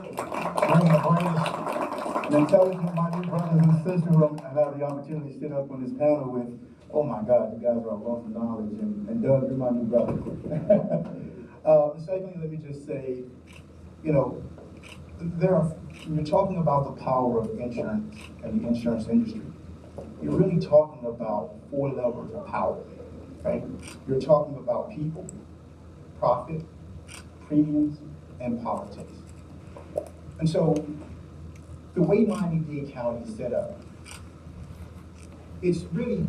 brightest and intelligent minded brothers and sisters who I have the opportunity to sit up on this panel with. Oh my God, you guys are a wealth of knowledge, and Doug, you're my new brother. Secondly, let me just say, you know, you're talking about the power of insurance and the insurance industry. You're really talking about 4 levels of power, right? You're talking about people, profit, premiums, and politics. And so, the way Miami-Dade County is set up, it's really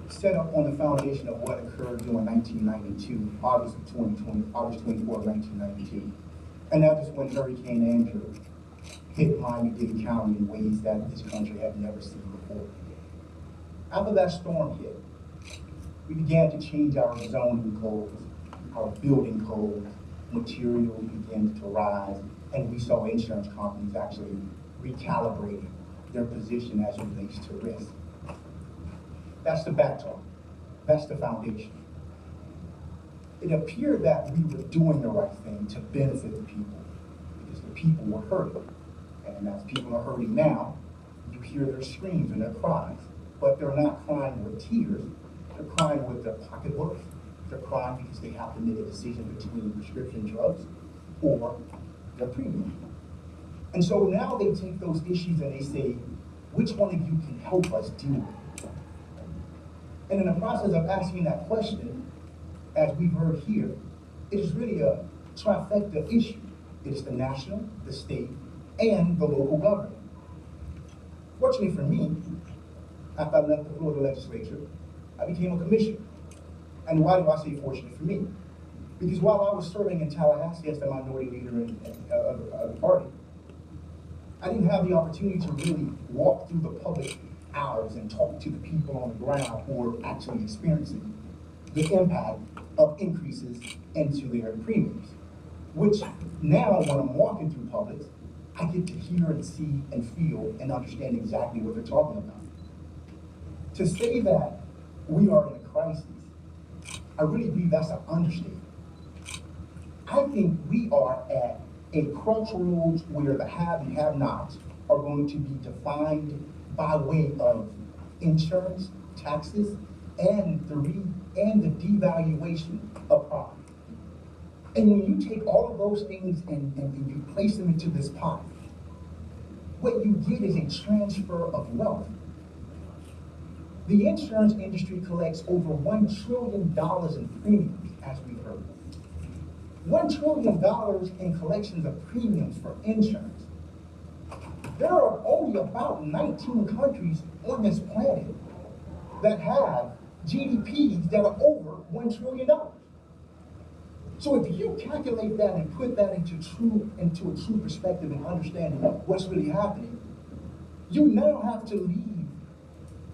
set up on the foundation of what occurred during 1992, August 24, 1992. And that is when Hurricane Andrew hit Miami-Dade County in ways that this country had never seen before. After that storm hit, we began to change our zoning codes, our building codes, materials began to rise, and we saw insurance companies actually recalibrating their position as it relates to risk. That's the backdrop. That's the foundation. It appeared that we were doing the right thing to benefit the people because the people were hurting. And as people are hurting now, you hear their screams and their cries, but they're not crying with tears. They're crying with their pocketbooks. They're crying because they have to make a decision between prescription drugs or their premium. And so now they take those issues and they say, which one of you can help us deal with it? And in the process of asking that question, as we've heard here, it is really a trifecta issue. It's the national, the state, and the local government. Fortunately for me, after I left the Florida legislature, I became a commissioner. And why do I say fortunate for me? Because while I was serving in Tallahassee as the minority leader of the party, I didn't have the opportunity to really walk through the public hours and talk to the people on the ground who were actually experiencing the impact of increases into their premiums. Which now, when I'm walking through Publix, I get to hear and see and feel and understand exactly what they're talking about. To say that we are in a crisis, I really believe that's an understatement. I think we are at a crossroads where the have and have-nots are going to be defined by way of insurance, taxes, and the devaluation of property. And when you take all of those things and you place them into this pot, what you get is a transfer of wealth. The insurance industry collects over $1 trillion in premiums, as we've heard. $1 trillion in collections of premiums for insurance. There are only about 19 countries on this planet that have GDPs that are over $1 trillion. So if you calculate that and put that into a true perspective and understanding what's really happening, you now have to leave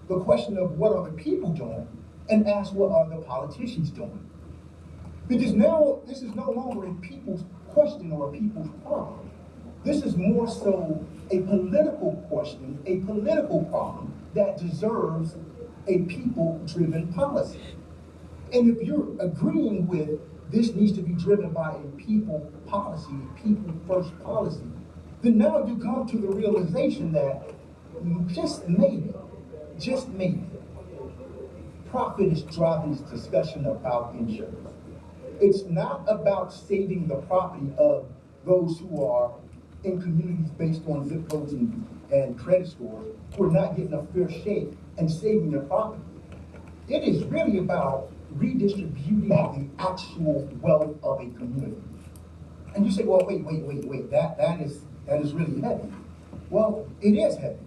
the question of what are the people doing and ask what are the politicians doing. Because now this is no longer a people's question or a people's problem. This is more so a political question, a political problem that deserves a people-driven policy. And if you're agreeing with this needs to be driven by a people policy, a people-first policy, then now you come to the realization that just maybe, profit is driving this discussion about insurance. It's not about saving the property of those who are in communities based on zip codes and credit scores who are not getting a fair shake and saving their property. It is really about redistributing the actual wealth of a community. And you say, well, wait, that is really heavy. Well, it is heavy.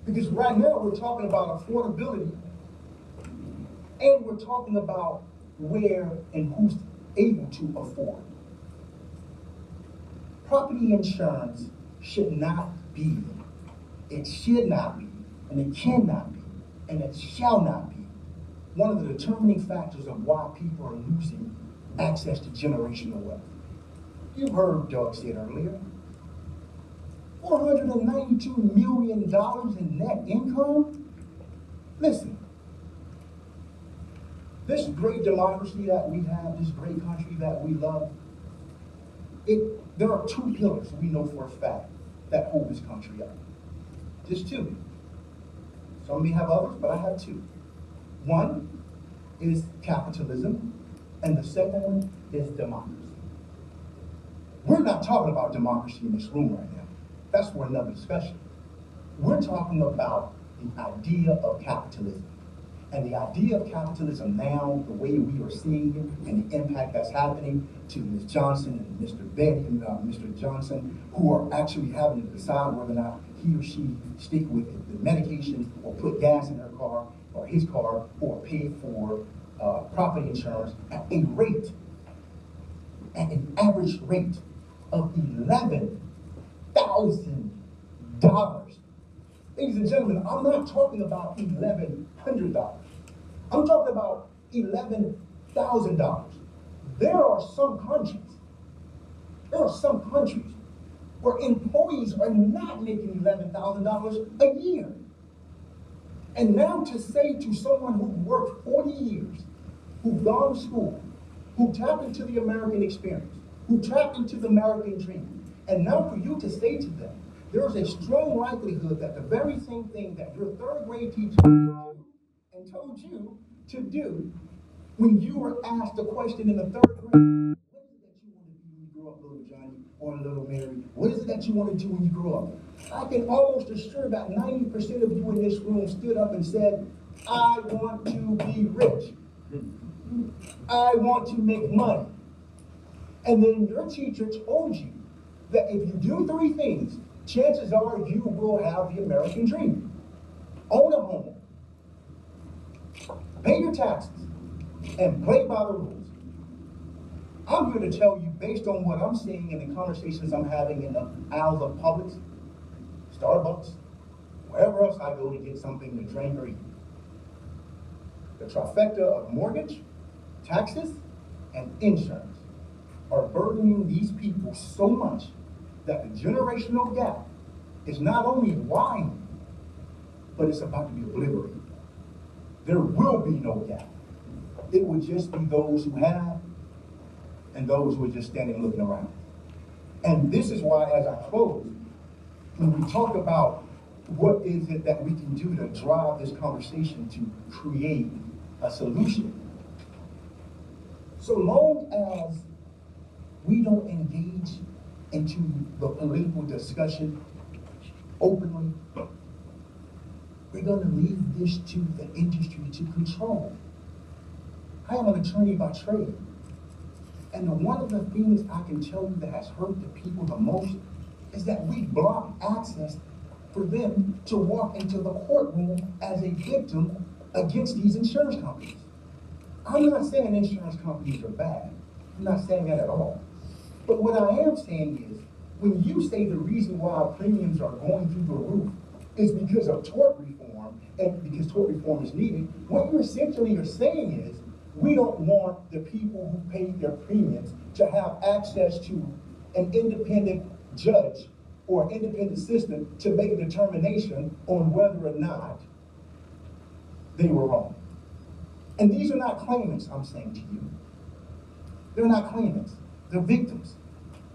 Because right now we're talking about affordability and we're talking about where and who's able to afford. Property insurance should not be, and it cannot be, and it shall not be one of the determining factors of why people are losing access to generational wealth. You heard Doug say it earlier. $492 million in net income? Listen, this great democracy that we have, this great country that we love, there are two pillars we know for a fact that hold this country up. Just two. Some may have others, but I have two. One is capitalism, and the second one is democracy. We're not talking about democracy in this room right now. That's for another discussion. We're talking about the idea of capitalism. And the idea of capitalism now, the way we are seeing it, and the impact that's happening to Ms. Johnson and Mr. Betty and Mr. Johnson, who are actually having to decide whether or not he or she stick with the medication or put gas in her car or his car or pay for property insurance at an average rate of $11,000. Ladies and gentlemen, I'm not talking about $1,100. I'm talking about $11,000. There are some countries where employees are not making $11,000 a year. And now to say to someone who worked 40 years, who've gone to school, who tapped into the American experience, who tapped into the American dream, and now for you to say to them, there's a strong likelihood that the very same thing that your third grade teacher and told you to do when you were asked a question in the third grade, what is it that you want to be when you grow up, little Johnny or little Mary? What is it that you want to do when you grow up? I can almost assure that 90% of you in this room stood up and said, I want to be rich. I want to make money. And then your teacher told you that if you do three things, chances are you will have the American dream. Own a home, pay your taxes, and play by the rules. I'm here to tell you, based on what I'm seeing in the conversations I'm having in the aisles of Publix, Starbucks, wherever else I go to get something to drink or eat, the trifecta of mortgage, taxes, and insurance are burdening these people so much that the generational gap is not only widening, but it's about to be obliterated. There will be no gap. It will just be those who have and those who are just standing looking around. And this is why, as I close, when we talk about what is it that we can do to drive this conversation to create a solution, so long as we don't engage into the political discussion openly, we're going to leave this to the industry to control. I am an attorney by trade. And one of the things I can tell you that has hurt the people the most is that we block access for them to walk into the courtroom as a victim against these insurance companies. I'm not saying insurance companies are bad. I'm not saying that at all. But what I am saying is, when you say the reason why premiums are going through the roof is because of tort reform, and because tort reform is needed, what you essentially are saying is, we don't want the people who pay their premiums to have access to an independent judge or independent system to make a determination on whether or not they were wrong. And these are not claimants, I'm saying to you. They're not claimants, they're victims.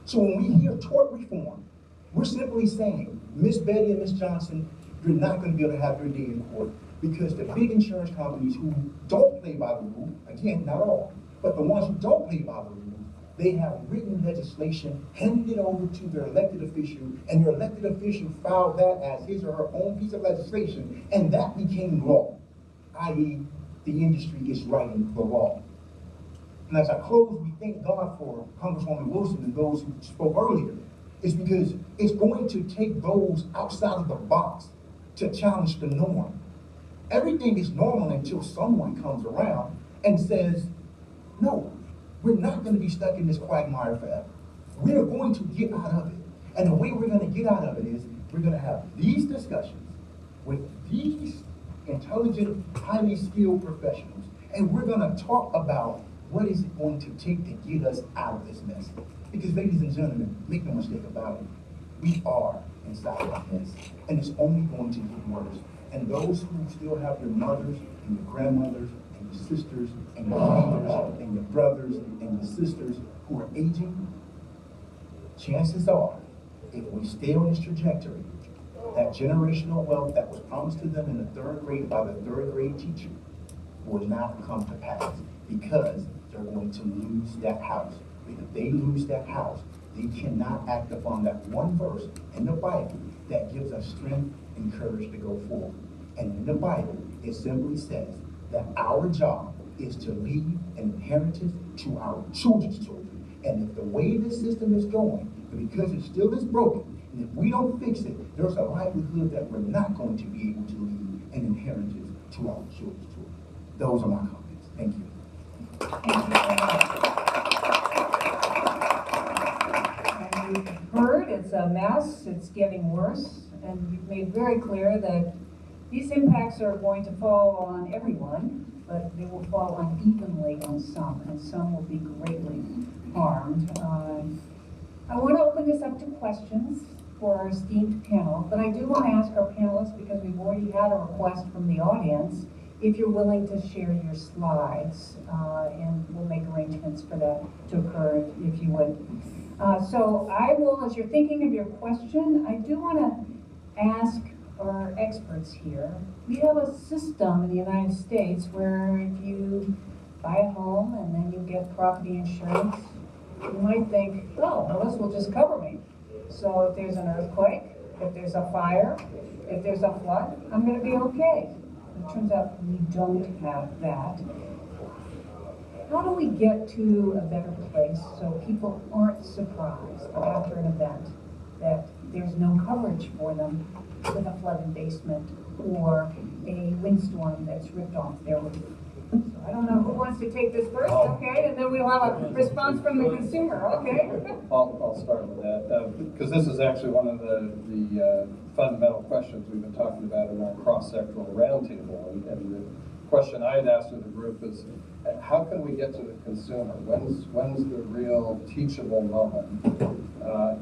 So when we hear tort reform, we're simply saying, Miss Betty and Miss Johnson, you're not going to be able to have your day in court because the big insurance companies who don't play by the rule, again, not all, but the ones who don't play by the rule, they have written legislation, handed it over to their elected official, and their elected official filed that as his or her own piece of legislation, and that became law, i.e., the industry is writing the law. And as I close, we thank God for Congresswoman Wilson and those who spoke earlier. It's because it's going to take those outside of the box to challenge the norm. Everything is normal until someone comes around and says, no, we're not going to be stuck in this quagmire forever. We are going to get out of it. And the way we're going to get out of it is we're going to have these discussions with these intelligent, highly skilled professionals, and we're going to talk about what is it going to take to get us out of this mess. Because ladies and gentlemen, make no mistake about it, we are inside of this, and it's only going to get worse. And those who still have your mothers and your grandmothers and your sisters and your mothers and your brothers and your sisters who are aging, chances are, if we stay on this trajectory, that generational wealth that was promised to them in the third grade by the third grade teacher will not come to pass because they're going to lose that house. If they lose that house, they cannot act upon that one verse in the Bible that gives us strength and courage to go forward. And in the Bible, it simply says that our job is to leave an inheritance to our children's children. And if the way this system is going, because it still is broken, and if we don't fix it, there's a likelihood that we're not going to be able to leave an inheritance to our children's children. Those are my comments. Thank you. Thank you very much. And you've heard it's a mess, it's getting worse, and you've made very clear that these impacts are going to fall on everyone, but they will fall unevenly on some, and some will be greatly harmed. I want to open this up to questions for our esteemed panel, but I do want to ask our panelists, because we've already had a request from the audience, if you're willing to share your slides, and we'll make arrangements for that to occur if you would. So I will, as you're thinking of your question, I do want to ask our experts here. We have a system in the United States where if you buy a home and then you get property insurance, you might think, oh, well, this will just cover me. So if there's an earthquake, if there's a fire, if there's a flood, I'm going to be okay. It turns out we don't have that. How do we get to a better place so people aren't surprised after an event that there's no coverage for them with a flooded basement or a windstorm that's ripped off their roof? So I don't know who wants to take this first, okay? And then we'll have a response from the consumer, okay? I'll start with that, because this is actually one of the fundamental questions we've been talking about in our cross-sectoral roundtable. And the question I had asked of the group is, how can we get to the consumer? When's the real teachable moment?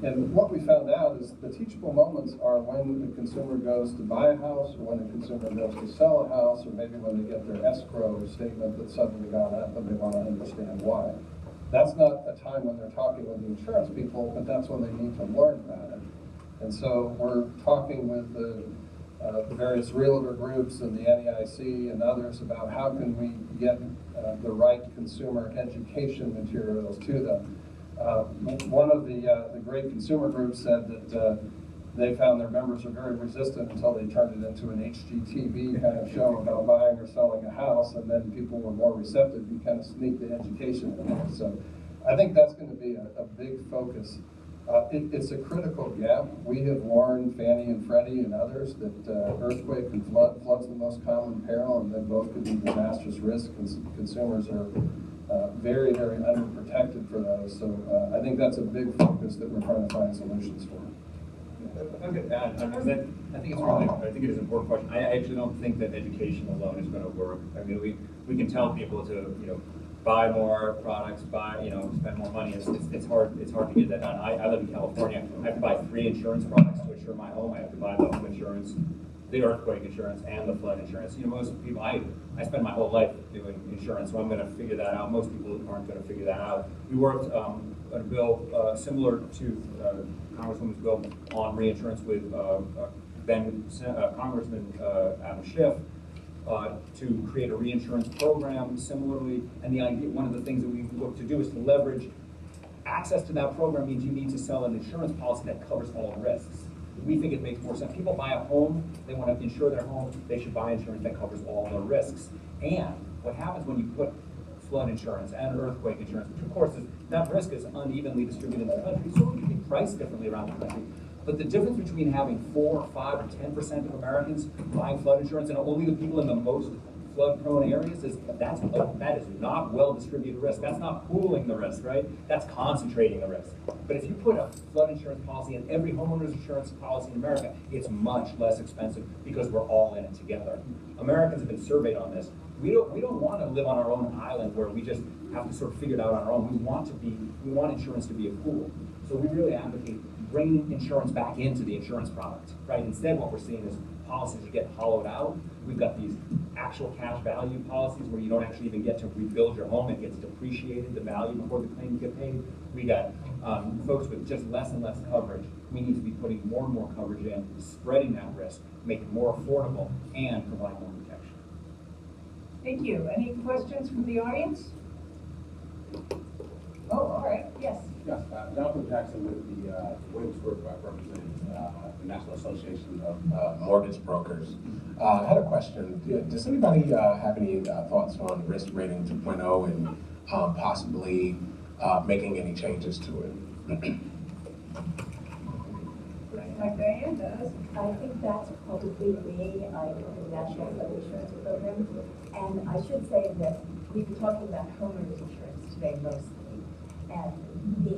And what we found out is the teachable moments are when the consumer goes to buy a house, or when the consumer goes to sell a house, or maybe when they get their escrow statement that's suddenly gone up and they want to understand why. That's not a time when they're talking with the insurance people, but that's when they need to learn about it. And so we're talking with the various realtor groups and the NEIC and others about how can we get the right consumer education materials to them. One of the great consumer groups said that they found their members are very resistant until they turned it into an HGTV kind of show about buying or selling a house, and then people were more receptive. You kind of sneak the education in there. So I think that's going to be a big focus. It's a critical gap. We have warned Fannie and Freddie and others that earthquake and flood's the most common peril, and that both could be disastrous risk. Consumers are very, very underprotected for those. So I think that's a big focus that we're trying to find solutions for. If I could add, I think it is an important question. I actually don't think that education alone is going to work. I mean, we can tell people to, buy more products, spend more money. It's hard to get that done. I live in California. I have to buy 3 insurance products to insure my home. I have to buy the home insurance, the earthquake insurance, and the flood insurance. Most people, I spend my whole life doing insurance, so I'm going to figure that out. Most people aren't going to figure that out. We worked on a bill similar to Congresswoman's bill on reinsurance with Congressman Adam Schiff to create a reinsurance program similarly. And the idea, one of the things that we look to do is to leverage access to that program means you need to sell an insurance policy that covers all risks. We think it makes more sense. People buy a home, they want to insure their home, they should buy insurance that covers all the risks. And what happens when you put flood insurance and earthquake insurance, which of course that risk is unevenly distributed in the country, so it can be priced differently around the country. But the difference between having 4, 5, or 10% of Americans buying flood insurance and only the people in the most flood-prone areas is that is not well-distributed risk. That's not pooling the risk, right? That's concentrating the risk. But if you put a flood insurance policy in every homeowner's insurance policy in America, it's much less expensive because we're all in it together. Americans have been surveyed on this. We don't want to live on our own island where we just have to sort of figure it out on our own. We want insurance to be a pool. So we really advocate bringing insurance back into the insurance product, right? Instead, what we're seeing is policies that get hollowed out. We've got these actual cash value policies where you don't actually even get to rebuild your home. It gets depreciated, the value, before the claims get paid. We got folks with just less and less coverage. We need to be putting more and more coverage in, spreading that risk, make it more affordable, and provide more protection. Thank you. Any questions from the audience? Oh, all right, yes. Yes, Jonathan Jackson with the Williamsburg, representing the National Association of Mortgage Brokers. I had a question. Does anybody have any thoughts on Risk Rating 2.0 and possibly making any changes to it? Like Diane does. I think that's probably me. I do the National Flood Insurance Program. And I should say that we've been talking about homeowners insurance today mostly. And the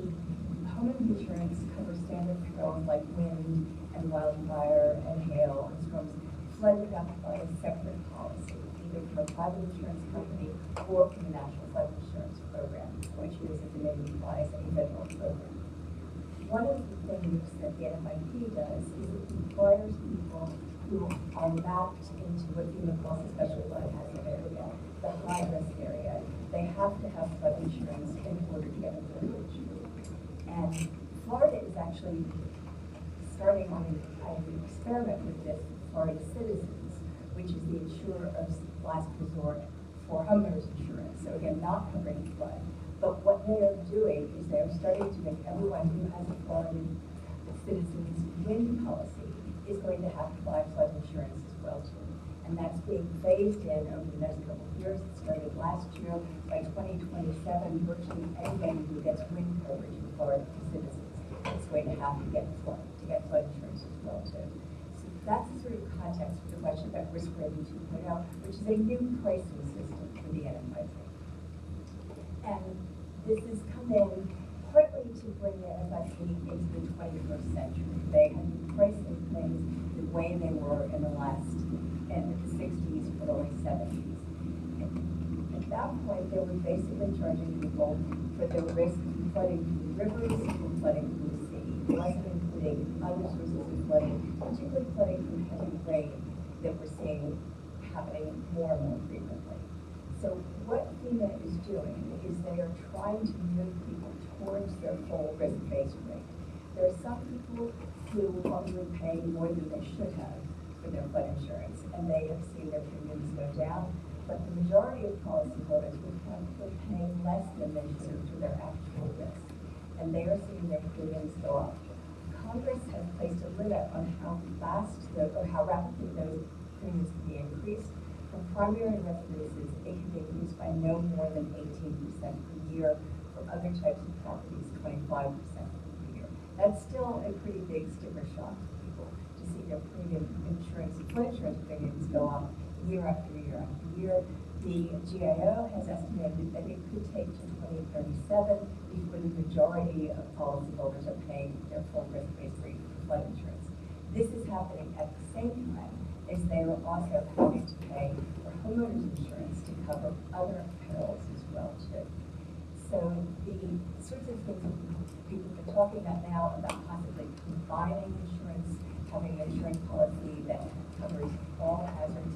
homeowners insurance covers standard perils like wind and wildfire and hail and storms. Flood would have to buy a separate policy, either from a private insurance company or from the National Flood Insurance Program, which is, as the name implies, a federal program. One of the things that the NFIP does is it requires people who are mapped into what FEMA calls a special flood hazard area, the high risk area. They have to have flood insurance in order to get coverage. And Florida is actually starting on an experiment with this, Florida Citizens, which is the insurer of last resort for homeowners insurance. So again, not covering flood. But what they are doing is they're starting to make everyone who has a Florida Citizens wind policy is going to have to buy flood insurance as well too. And that's being phased in over the next couple of years. It started last year. By 2027, virtually anybody who gets wind coverage in Florida Citizens is going to have to get flood insurance as well too. So that's the sort of context for the question about Risk Rating 2.0, which is a new pricing system for the NFIP. And this has come in partly to bring the NFIP into the 21st century. They have been pricing things the way they were in the 60s, early 70s. And at that point, they were basically charging people for the risk of flooding from rivers and flooding from the sea. It wasn't including other sources of flooding, particularly flooding from heavy rain that we're seeing happening more and more frequently. So what FEMA is doing is they are trying to move people towards their full risk-based rate. There are some people who probably pay more than they should have for their flood insurance, and they have seen their premiums go down. But the majority of policyholders would pay less than they should for their actual risk, and they are seeing their premiums go up. Congress has placed a limit on how how rapidly those premiums can be increased. For primary residences, it can be increased by no more than 18% per year. For other types of properties, 25% per year. That's still a pretty big sticker shock to people to see their flood insurance premiums go up year after year after year. The GAO has estimated that it could take to 2037 before the majority of policyholders are paying their full risk-based rate for flood insurance. This is happening at the same time as they are also having to pay for homeowners insurance to cover other perils as well too. So the sorts of things that people have been talking about now about possibly combining insurance, having an insurance policy that covers all hazards,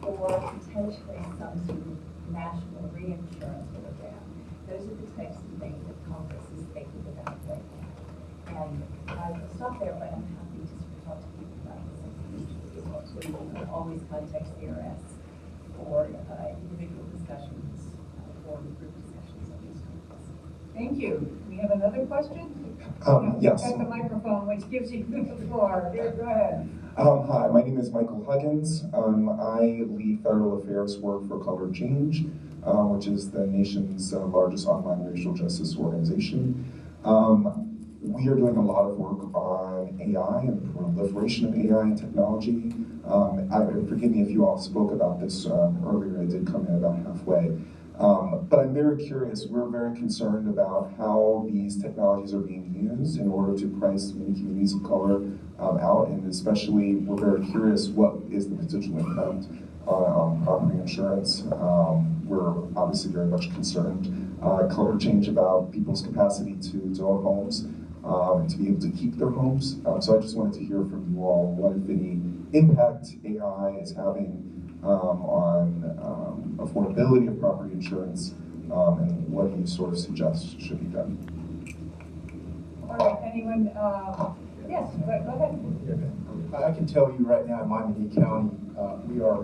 or potentially some sort of national reinsurance program. Those are the types of things that Congress is thinking about right now. And I will stop there, but I'm happy to sort of talk to people about this. You can always contact CRS for individual discussions or group discussions on these topics. Thank you. We have another question? Yes. You've got the microphone, which gives you the floor. Here, go ahead. Hi, my name is Michael Huggins. I lead federal affairs work for Color Change, which is the nation's largest online racial justice organization. We are doing a lot of work on AI and proliferation of AI and technology. Forgive me if you all spoke about this earlier. I did come in about halfway. But I'm very curious. We're very concerned about how these technologies are being used in order to price many communities of color out, and especially we're very curious what is the potential impact on property insurance. We're obviously very much concerned, Color Change, about people's capacity to own homes and to be able to keep their homes. So I just wanted to hear from you all what, if any, impact AI is having on affordability of property insurance, and what do you sort of suggest should be done? All right, anyone, yes, go ahead. I can tell you right now in Miami-Dade County, we are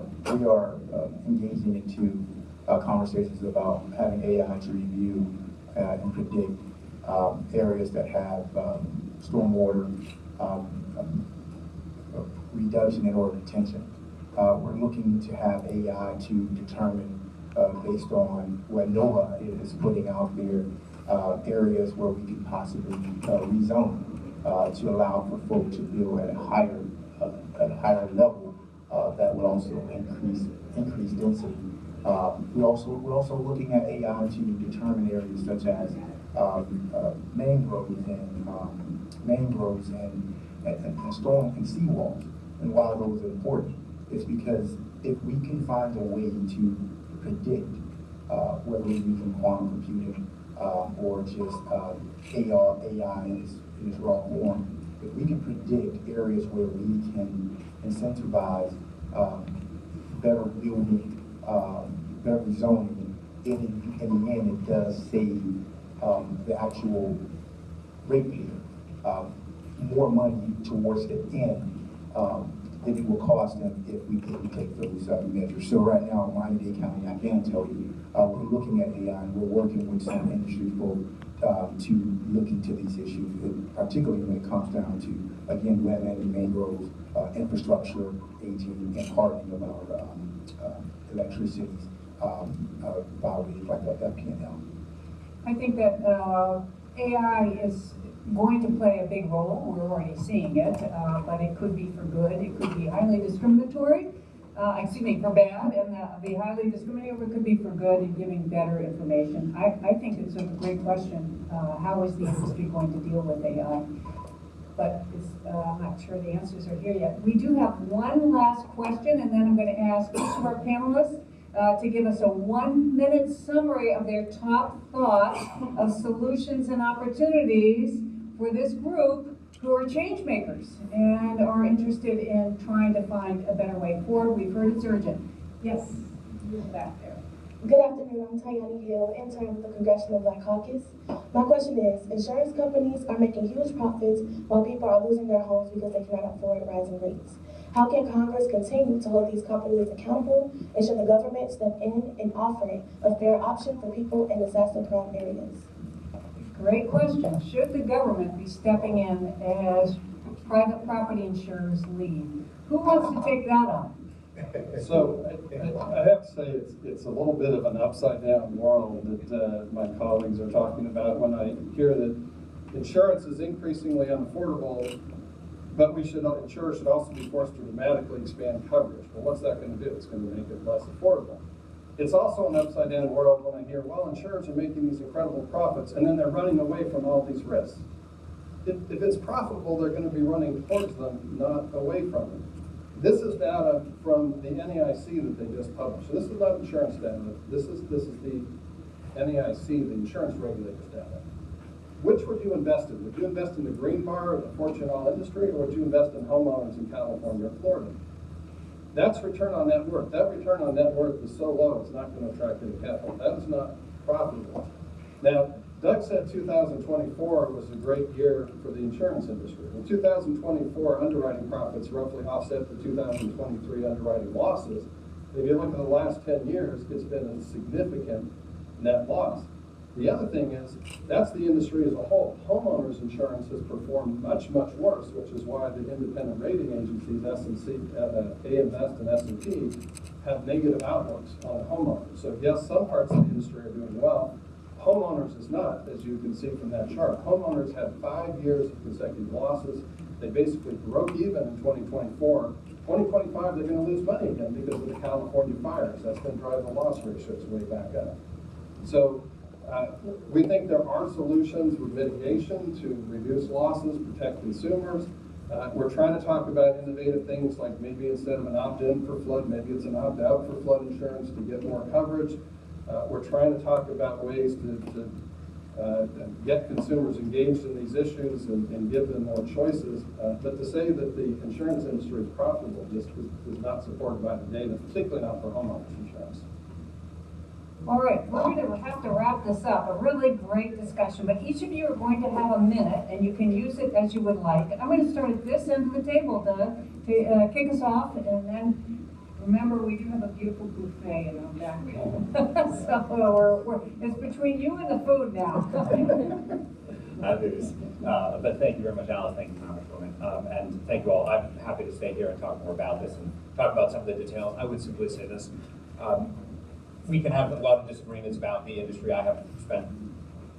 engaging into conversations about having AI to review and predict areas that have stormwater reduction and or retention. We're looking to have AI to determine, based on what NOAA is putting out there, areas where we can possibly rezone to allow for folks to build at a higher level that would also increase density. We're also looking at AI to determine areas such as mangroves and storm and seawalls. And why those are important is because if we can find a way to predict, whether we're using quantum computing or just AI in its raw form, if we can predict areas where we can incentivize better building, better zoning, in the end it does save the actual ratepayer more money towards the end than it will cost them if we take those measures. So right now in Miami-Dade County, I can tell you, we're looking at AI and we're working with some industry folk to look into these issues, particularly when it comes down to, again, wetland and mangrove infrastructure, aging, and hardening of our electricities, byways like that P&L. I think that AI is going to play a big role. We're already seeing it, but it could be for good. It could be highly discriminatory, for bad, and be highly discriminatory, or it could be for good and giving better information. I think it's a great question. How is the industry going to deal with AI? But I'm not sure the answers are here yet. We do have one last question, and then I'm going to ask each of our panelists to give us a 1-minute summary of their top thoughts of solutions and opportunities for this group who are change makers and are interested in trying to find a better way forward. We've heard it's urgent. Yes, you're back there. Good afternoon, I'm Tayani Hill, intern with the Congressional Black Caucus. My question is, insurance companies are making huge profits while people are losing their homes because they cannot afford rising rates. How can Congress continue to hold these companies accountable, and should the government step in offering a fair option for people in disaster-prone areas? Great question. Should the government be stepping in as private property insurers lead? Who wants to take that on? So I have to say it's a little bit of an upside down world that my colleagues are talking about when I hear that insurance is increasingly unaffordable, but insurers should also be forced to dramatically expand coverage. Well, what's that going to do? It's going to make it less affordable. It's also an upside down world when I hear, well, insurers are making these incredible profits and then they're running away from all these risks. If it's profitable, they're going to be running towards them, not away from them. This is data from the NAIC that they just published. So this is not insurance data. This is the NAIC, the insurance regulators data. Which would you invest in? Would you invest in the green bar or the fortune all industry, or would you invest in homeowners in California or Florida? That's return on net worth. That return on net worth is so low, it's not going to attract any capital. That is not profitable. Now, Doug said 2024 was a great year for the insurance industry. In 2024, underwriting profits roughly offset the 2023 underwriting losses. If you look at the last 10 years, it's been a significant net loss. The other thing is, that's the industry as a whole. Homeowners insurance has performed much, much worse, which is why the independent rating agencies, AM Best and S&P, have negative outlooks on homeowners. So yes, some parts of the industry are doing well. Homeowners is not, as you can see from that chart. Homeowners had 5 years of consecutive losses. They basically broke even in 2024. 2025, they're going to lose money again because of the California fires. That's going to drive the loss ratios way back up. So we think there are solutions with mitigation to reduce losses, protect consumers. We're trying to talk about innovative things like maybe instead of an opt-in for flood, maybe it's an opt-out for flood insurance to get more coverage. We're trying to talk about ways to get consumers engaged in these issues and give them more choices. But to say that the insurance industry is profitable just is not supported by the data, particularly not for homeowners insurance. All right, we're going to have to wrap this up. A really great discussion, but each of you are going to have a minute, and you can use it as you would like. I'm going to start at this end of the table, Doug, to kick us off, and then remember, we do have a beautiful buffet in our back. So it's between you and the food now. But thank you very much, Alice. Thank you, Congresswoman. And thank you all. I'm happy to stay here and talk more about this and talk about some of the details. I would simply say this. We can have a lot of disagreements about the industry. I have spent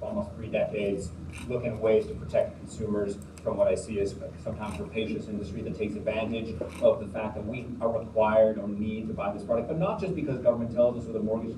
almost 3 decades looking at ways to protect consumers from what I see as sometimes a rapacious industry that takes advantage of the fact that we are required or need to buy this product, but not just because government tells us or the mortgage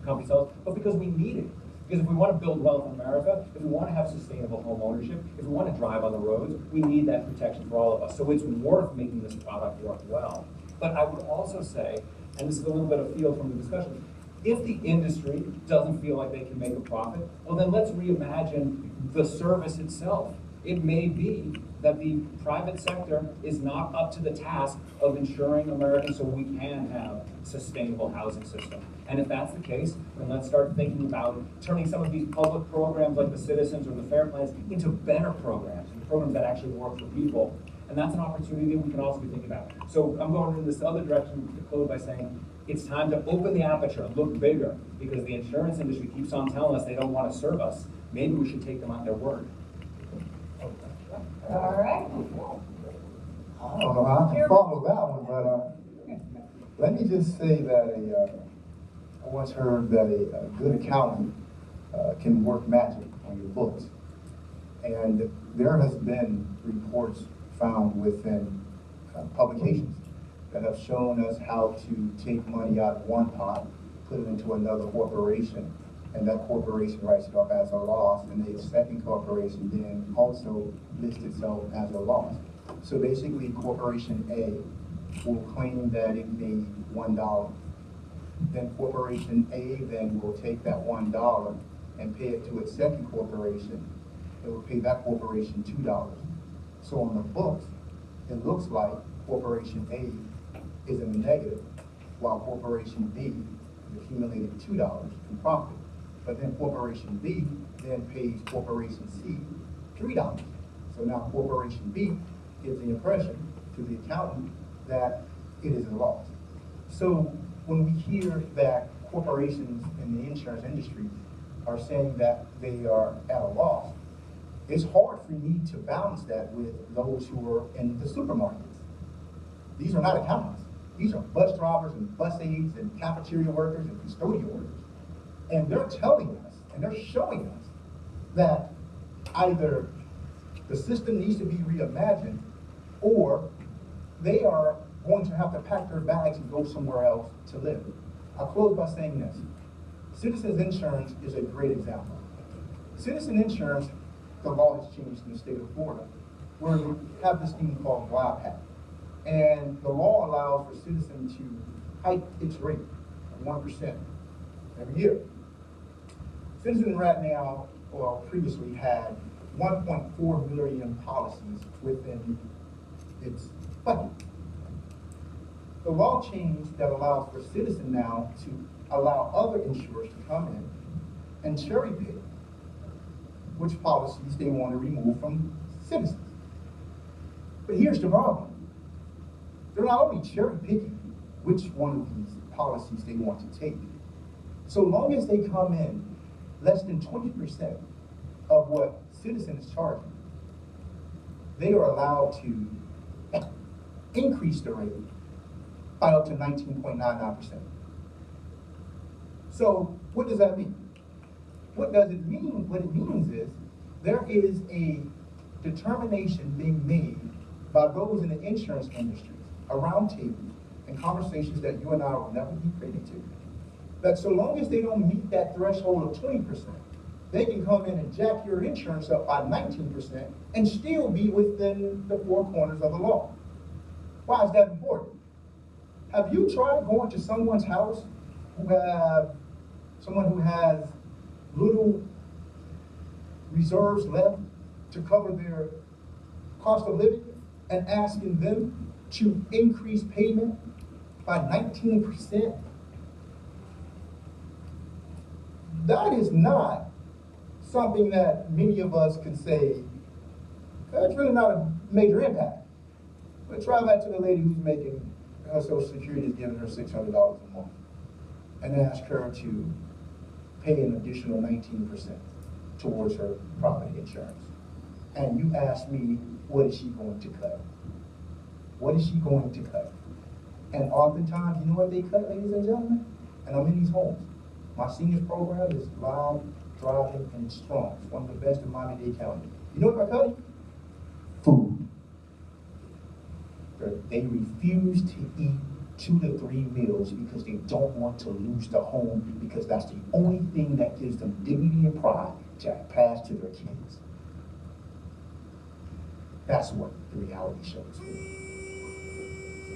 company tells us, but because we need it. Because if we want to build wealth in America, if we want to have sustainable home ownership, if we want to drive on the roads, we need that protection for all of us. So it's worth making this product work well. But I would also say, and this is a little bit of field from the discussion, if the industry doesn't feel like they can make a profit, well then let's reimagine the service itself. It may be that the private sector is not up to the task of insuring Americans so we can have a sustainable housing system. And if that's the case, then let's start thinking about turning some of these public programs like the Citizens or the Fair Plans into better programs, programs that actually work for people. And that's an opportunity that we can also be thinking about. So I'm going in this other direction to close by saying, it's time to open the aperture, look bigger, because the insurance industry keeps on telling us they don't want to serve us. Maybe we should take them on their word. All right. I don't know how I can follow that one, but let me just say that I once heard that a good accountant can work magic on your books. And there has been reports found within publications that have shown us how to take money out of one pot, put it into another corporation, and that corporation writes it up as a loss, and the second corporation then also lists itself as a loss. So basically, Corporation A will claim that it made $1. Then Corporation A then will take that $1 and pay it to its second corporation. It will pay that corporation $2. So on the books, it looks like Corporation A is in the negative, while Corporation B has accumulated $2 in profit. But then Corporation B then pays Corporation C $3. So now Corporation B gives the impression to the accountant that it is a loss. So when we hear that corporations in the insurance industry are saying that they are at a loss, it's hard for me to balance that with those who are in the supermarkets. These are not accountants. These are bus drivers and bus aides and cafeteria workers and custodial workers. And they're telling us, and they're showing us that either the system needs to be reimagined or they are going to have to pack their bags and go somewhere else to live. I'll close by saying this. Citizens Insurance is a great example. Citizen Insurance, the law has changed in the state of Florida, where we have this thing called Glide Path. And the law allows for Citizen to hike its rate of 1% every year. Citizen right now, or previously had 1.4 million policies within its budget. The law changed that allows for Citizen now to allow other insurers to come in and cherry pick which policies they want to remove from Citizens. But here's the problem. They're not only cherry picking which one of these policies they want to take. So long as they come in less than 20% of what Citizen is charging, they are allowed to increase the rate by up to 19.99%. So what does that mean? What does it mean? What it means is there is a determination being made by those in the insurance industry, a round table, and conversations that you and I will never be privy to, that so long as they don't meet that threshold of 20%, they can come in and jack your insurance up by 19% and still be within the four corners of the law. Why is that important? Have you tried going to someone's house someone who has little reserves left to cover their cost of living and asking them to increase payment by 19%? That is not something that many of us can say, that's really not a major impact. But try that to the lady who's making, her Social Security is giving her $600 a month, and ask her to pay an additional 19% towards her property insurance. And you ask me, what is she going to cut? What is she going to cut? And oftentimes, you know what they cut, ladies and gentlemen? And I'm in these homes. My seniors program is live, thriving, and strong. It's one of the best in Miami-Dade County. You know what they're cutting? Food. They refuse to eat 2 to 3 meals because they don't want to lose the home, because that's the only thing that gives them dignity and pride to pass to their kids. That's what the reality shows.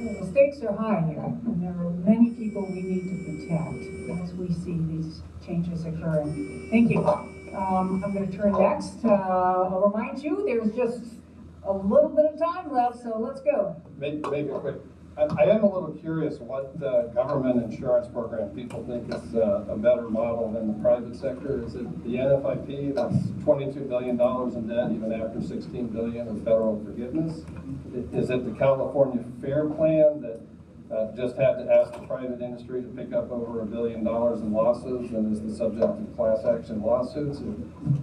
Well, the stakes are high here, and there are many people we need to protect as we see these changes occurring. Thank you. I'm going to turn next. I'll remind you, there's just a little bit of time left, so let's go. Make it quick. I am a little curious what government insurance program people think is a better model than the private sector. Is it the NFIP that's $22 billion in debt even after $16 billion of federal forgiveness? Is it the California Fair Plan that just had to ask the private industry to pick up over $1 billion in losses and is the subject of class action lawsuits?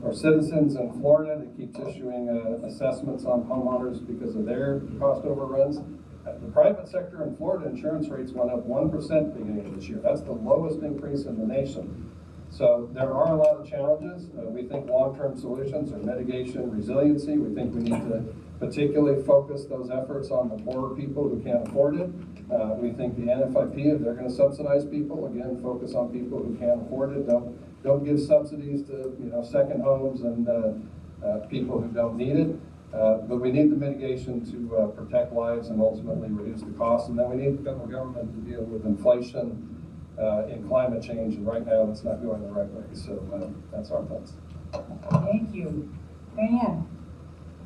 Or Citizens in Florida that keeps issuing assessments on homeowners because of their cost overruns? The private sector in Florida insurance rates went up 1% beginning of this year. That's the lowest increase in the nation. So there are a lot of challenges. We think long-term solutions are mitigation, resiliency. We think we need to particularly focus those efforts on the poorer people who can't afford it. We think the NFIP, if they're going to subsidize people, again, focus on people who can't afford it. Don't give subsidies to second homes and people who don't need it. But we need the mitigation to protect lives and ultimately reduce the costs. And then we need the federal government to deal with inflation and climate change. And right now, that's not going the right way. So that's our thoughts. Thank you. Diane.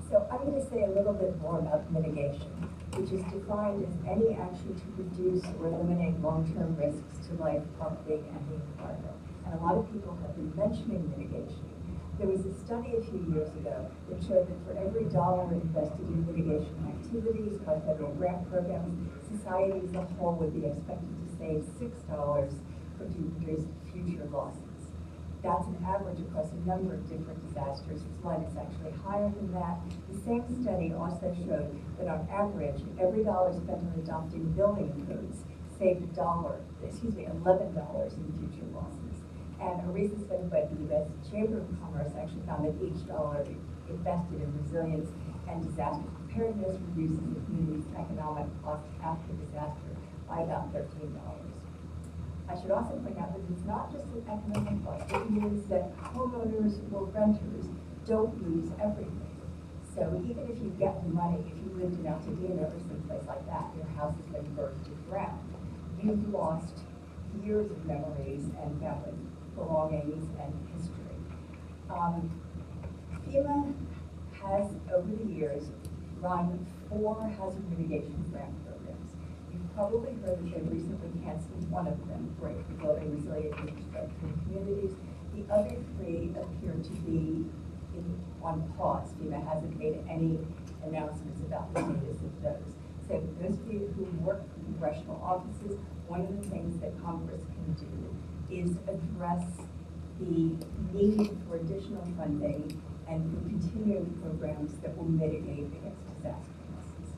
So I'm going to say a little bit more about mitigation. which is defined as any action to reduce or eliminate long-term risks to life, property, and the environment. And a lot of people have been mentioning mitigation. There was a study a few years ago that showed that for every dollar invested in mitigation activities by federal grant programs, society as a whole would be expected to save $6 for future losses. That's an average across a number of different disasters. This line is actually higher than that. The same study also showed that on average, every dollar spent on adopting building codes saved $11 in future losses. And a recent study by the U.S. Chamber of Commerce actually found that each dollar invested in resilience and disaster preparedness reduces the community's economic cost after disaster by about $13. I should also point out that it's not just an economic cost. It means that homeowners or renters don't lose everything. So even if you get the money, if you lived in Altadena or someplace like that, your house has been burned to the ground, you've lost years of memories and family belongings and history. FEMA has, over the years, run 4 hazard mitigation grant programs. You've probably heard that they've recently canceled one of them, for building resilient infrastructure in communities. The other 3 appear to be on pause. FEMA hasn't made any announcements about the status of those. So those of you who work in congressional offices, one of the things that Congress can do is address the need for additional funding and for continuing programs that will mitigate against disaster losses.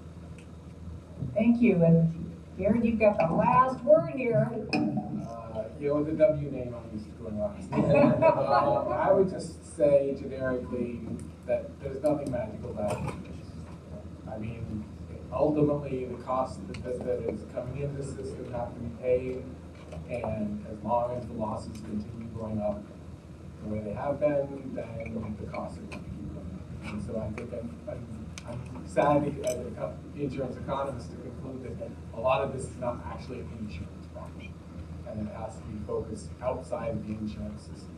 Thank you, and Gary, you've got the last word here. With the W name, I'm used to going last. I would just say generically that there's nothing magical about insurance. I mean, ultimately, the cost that is coming into the system have to be paid. And as long as the losses continue going up the way they have been, then the costs are going to keep going up. And so I think I'm sad as an insurance economist to conclude that a lot of this is not actually an insurance problem. And it has to be focused outside of the insurance system.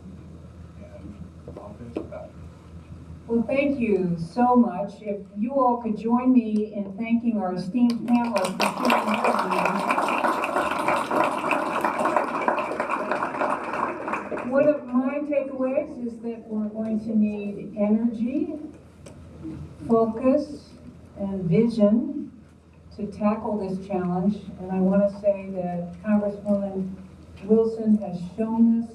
And I'll finish with that. Well, thank you so much. If you all could join me in thanking our esteemed panelists for sharing their views. One of my takeaways is that we're going to need energy, focus, and vision to tackle this challenge. And I want to say that Congresswoman Wilson has shown us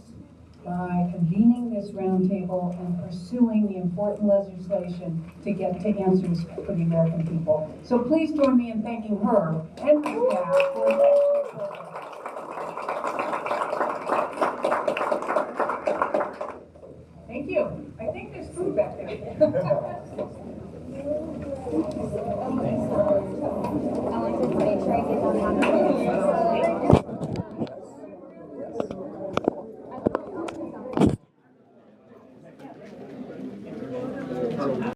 by convening this roundtable and pursuing the important legislation to get to answers for the American people. So please join me in thanking her and her staff for the Thank you. I think there's food back there.